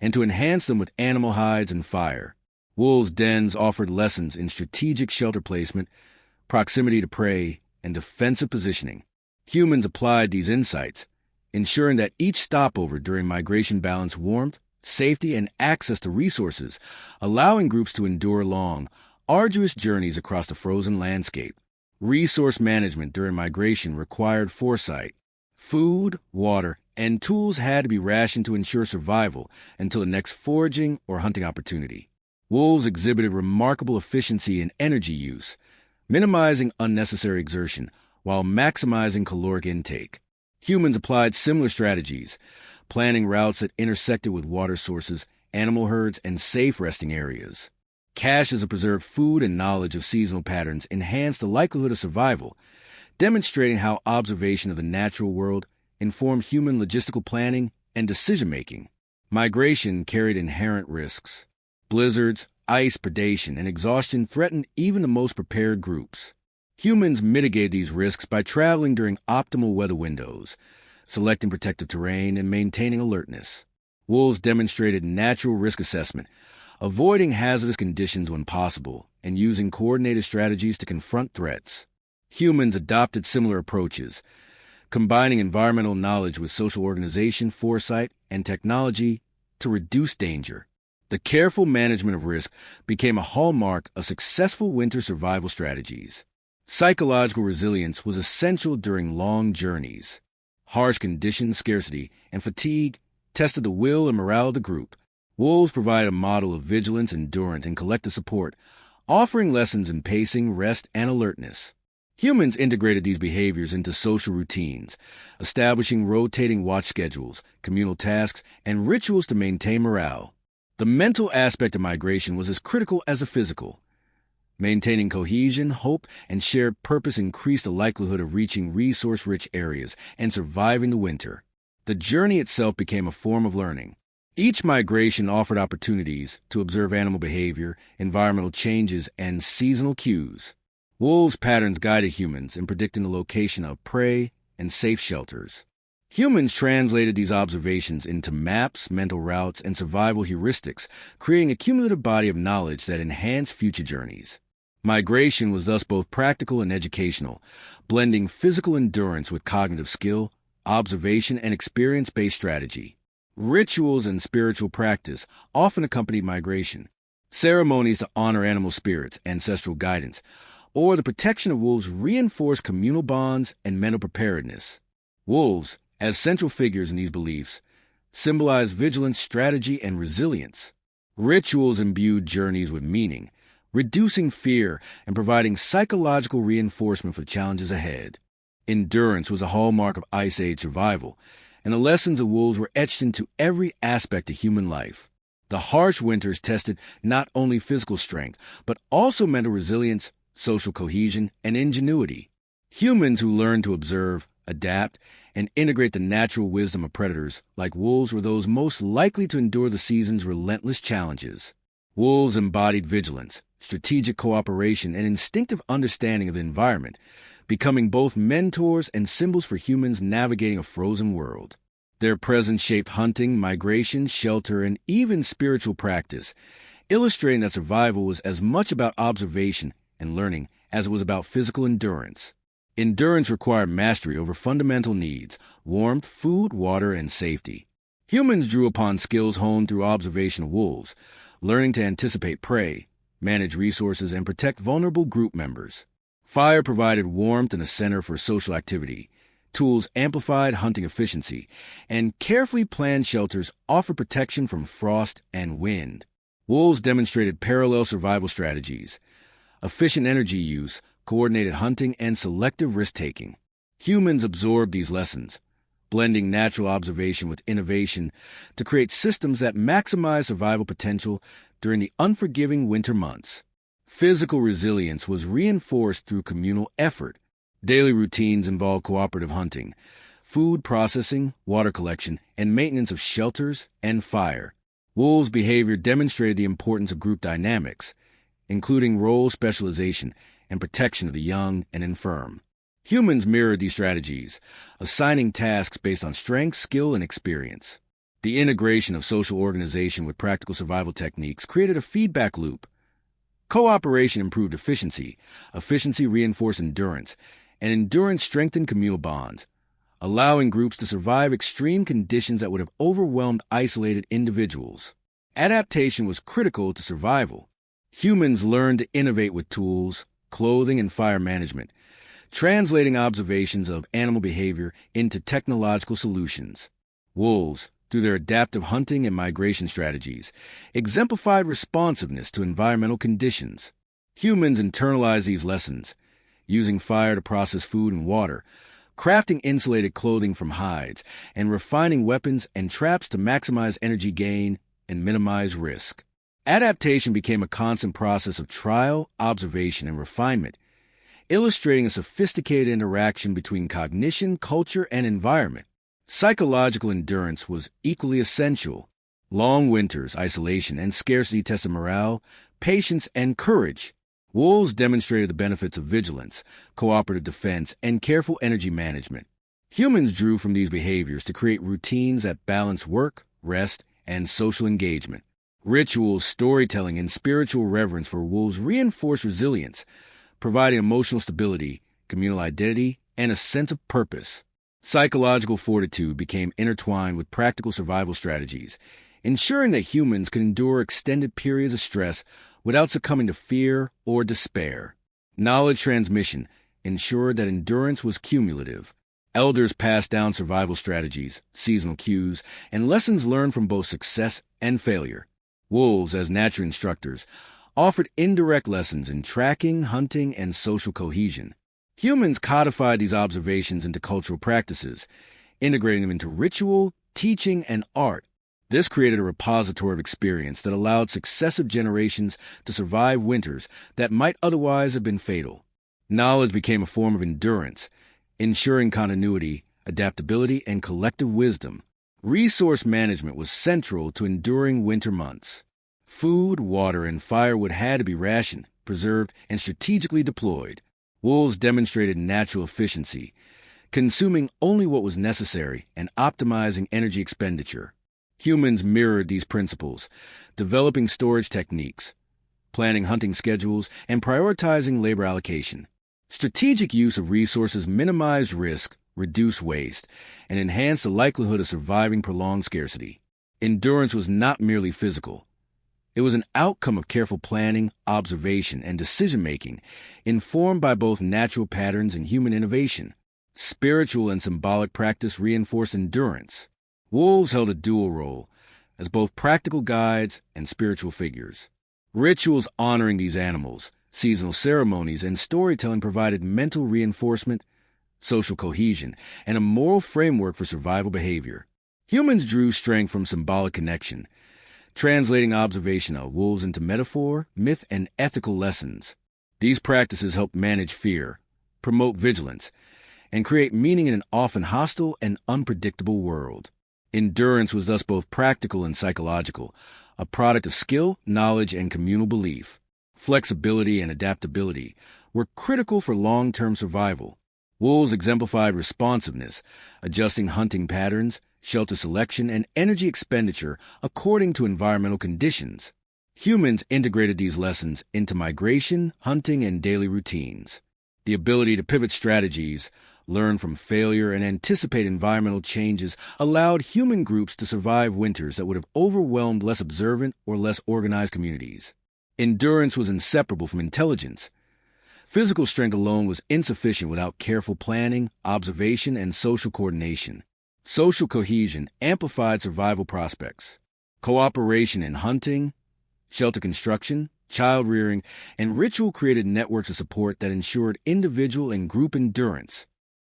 and to enhance them with animal hides and fire. Wolves' dens offered lessons in strategic shelter placement, proximity to prey, and defensive positioning. Humans applied these insights, ensuring that each stopover during migration balanced warmth, safety, and access to resources, allowing groups to endure long, arduous journeys across the frozen landscape. Resource management during migration required foresight. Food, water, and tools had to be rationed to ensure survival until the next foraging or hunting opportunity. Wolves exhibited remarkable efficiency in energy use, minimizing unnecessary exertion while maximizing caloric intake. Humans applied similar strategies, planning routes that intersected with water sources, animal herds, and safe resting areas. Caches of preserved food and knowledge of seasonal patterns enhanced the likelihood of survival, demonstrating how observation of the natural world informed human logistical planning and decision-making. Migration carried inherent risks. Blizzards, ice, predation, and exhaustion threatened even the most prepared groups. Humans mitigated these risks by traveling during optimal weather windows, selecting protective terrain, and maintaining alertness. Wolves demonstrated natural risk assessment, avoiding hazardous conditions when possible, and using coordinated strategies to confront threats. Humans adopted similar approaches, combining environmental knowledge with social organization, foresight, and technology to reduce danger. The careful management of risk became a hallmark of successful winter survival strategies. Psychological resilience was essential during long journeys. Harsh conditions, scarcity, and fatigue tested the will and morale of the group. Wolves provided a model of vigilance, endurance, and collective support, offering lessons in pacing, rest, and alertness. Humans integrated these behaviors into social routines, establishing rotating watch schedules, communal tasks, and rituals to maintain morale. The mental aspect of migration was as critical as the physical. Maintaining cohesion, hope, and shared purpose increased the likelihood of reaching resource-rich areas and surviving the winter. The journey itself became a form of learning. Each migration offered opportunities to observe animal behavior, environmental changes, and seasonal cues. Wolves' patterns guided humans in predicting the location of prey and safe shelters. Humans translated these observations into maps, mental routes, and survival heuristics, creating a cumulative body of knowledge that enhanced future journeys. Migration was thus both practical and educational, blending physical endurance with cognitive skill, observation, and experience-based strategy. Rituals and spiritual practice often accompanied migration. Ceremonies to honor animal spirits, ancestral guidance, or the protection of wolves reinforced communal bonds and mental preparedness. Wolves, as central figures in these beliefs, symbolized vigilance, strategy, and resilience. Rituals imbued journeys with meaning, reducing fear and providing psychological reinforcement for the challenges ahead. Endurance was a hallmark of Ice Age survival, and the lessons of wolves were etched into every aspect of human life. The harsh winters tested not only physical strength, but also mental resilience, social cohesion, and ingenuity. Humans who learned to observe, adapt, and integrate the natural wisdom of predators like wolves were those most likely to endure the season's relentless challenges. Wolves embodied vigilance, strategic cooperation, and instinctive understanding of the environment, becoming both mentors and symbols for humans navigating a frozen world. Their presence shaped hunting, migration, shelter, and even spiritual practice, illustrating that survival was as much about observation and learning as it was about physical endurance. Endurance required mastery over fundamental needs: warmth, food, water, and safety. Humans drew upon skills honed through observation of wolves, learning to anticipate prey, manage resources, and protect vulnerable group members. Fire provided warmth and a center for social activity. Tools amplified hunting efficiency, and carefully planned shelters offered protection from frost and wind. Wolves demonstrated parallel survival strategies: efficient energy use, coordinated hunting, and selective risk-taking. Humans absorbed these lessons, blending natural observation with innovation to create systems that maximize survival potential during the unforgiving winter months. Physical resilience was reinforced through communal effort. Daily routines involved cooperative hunting, food processing, water collection, and maintenance of shelters and fire. Wolves' behavior demonstrated the importance of group dynamics, including role specialization and protection of the young and infirm. Humans mirrored these strategies, assigning tasks based on strength, skill, and experience. The integration of social organization with practical survival techniques created a feedback loop. Cooperation improved efficiency reinforced endurance, and endurance strengthened communal bonds, allowing groups to survive extreme conditions that would have overwhelmed isolated individuals. Adaptation was critical to survival. Humans learned to innovate with tools, clothing, and fire management, translating observations of animal behavior into technological solutions. Wolves, through their adaptive hunting and migration strategies, exemplified responsiveness to environmental conditions. Humans internalized these lessons, using fire to process food and water, crafting insulated clothing from hides, and refining weapons and traps to maximize energy gain and minimize risk. Adaptation became a constant process of trial, observation, and refinement, illustrating a sophisticated interaction between cognition, culture, and environment. Psychological endurance was equally essential. Long winters, isolation, and scarcity tested morale, patience, and courage. Wolves demonstrated the benefits of vigilance, cooperative defense, and careful energy management. Humans drew from these behaviors to create routines that balance work, rest, and social engagement. Rituals, storytelling, and spiritual reverence for wolves reinforced resilience, providing emotional stability, communal identity, and a sense of purpose. Psychological fortitude became intertwined with practical survival strategies, ensuring that humans could endure extended periods of stress without succumbing to fear or despair. Knowledge transmission ensured that endurance was cumulative. Elders passed down survival strategies, seasonal cues, and lessons learned from both success and failure. Wolves, as nature instructors, offered indirect lessons in tracking, hunting, and social cohesion. Humans codified these observations into cultural practices, integrating them into ritual, teaching, and art. This created a repository of experience that allowed successive generations to survive winters that might otherwise have been fatal. Knowledge became a form of endurance, ensuring continuity, adaptability, and collective wisdom. Resource management was central to enduring winter months. Food, water, and firewood had to be rationed, preserved, and strategically deployed. Wolves demonstrated natural efficiency, consuming only what was necessary and optimizing energy expenditure. Humans mirrored these principles, developing storage techniques, planning hunting schedules, and prioritizing labor allocation. Strategic use of resources minimized risk, reduced waste, and enhanced the likelihood of surviving prolonged scarcity. Endurance was not merely physical. It was an outcome of careful planning, observation, and decision-making, informed by both natural patterns and human innovation. Spiritual and symbolic practice reinforced endurance. Wolves held a dual role, as both practical guides and spiritual figures. Rituals honoring these animals, seasonal ceremonies, and storytelling provided mental reinforcement, social cohesion, and a moral framework for survival behavior. Humans drew strength from symbolic connection, translating observation of wolves into metaphor, myth, and ethical lessons. These practices helped manage fear, promote vigilance, and create meaning in an often hostile and unpredictable world. Endurance was thus both practical and psychological, a product of skill, knowledge, and communal belief. Flexibility and adaptability were critical for long-term survival. Wolves exemplified responsiveness, adjusting hunting patterns, shelter selection, and energy expenditure according to environmental conditions. Humans integrated these lessons into migration, hunting, and daily routines. The ability to pivot strategies, learn from failure, and anticipate environmental changes allowed human groups to survive winters that would have overwhelmed less observant or less organized communities. Endurance was inseparable from intelligence. Physical strength alone was insufficient without careful planning, observation, and social coordination. Social cohesion amplified survival prospects. Cooperation in hunting, shelter construction, child rearing, and ritual created networks of support that ensured individual and group endurance.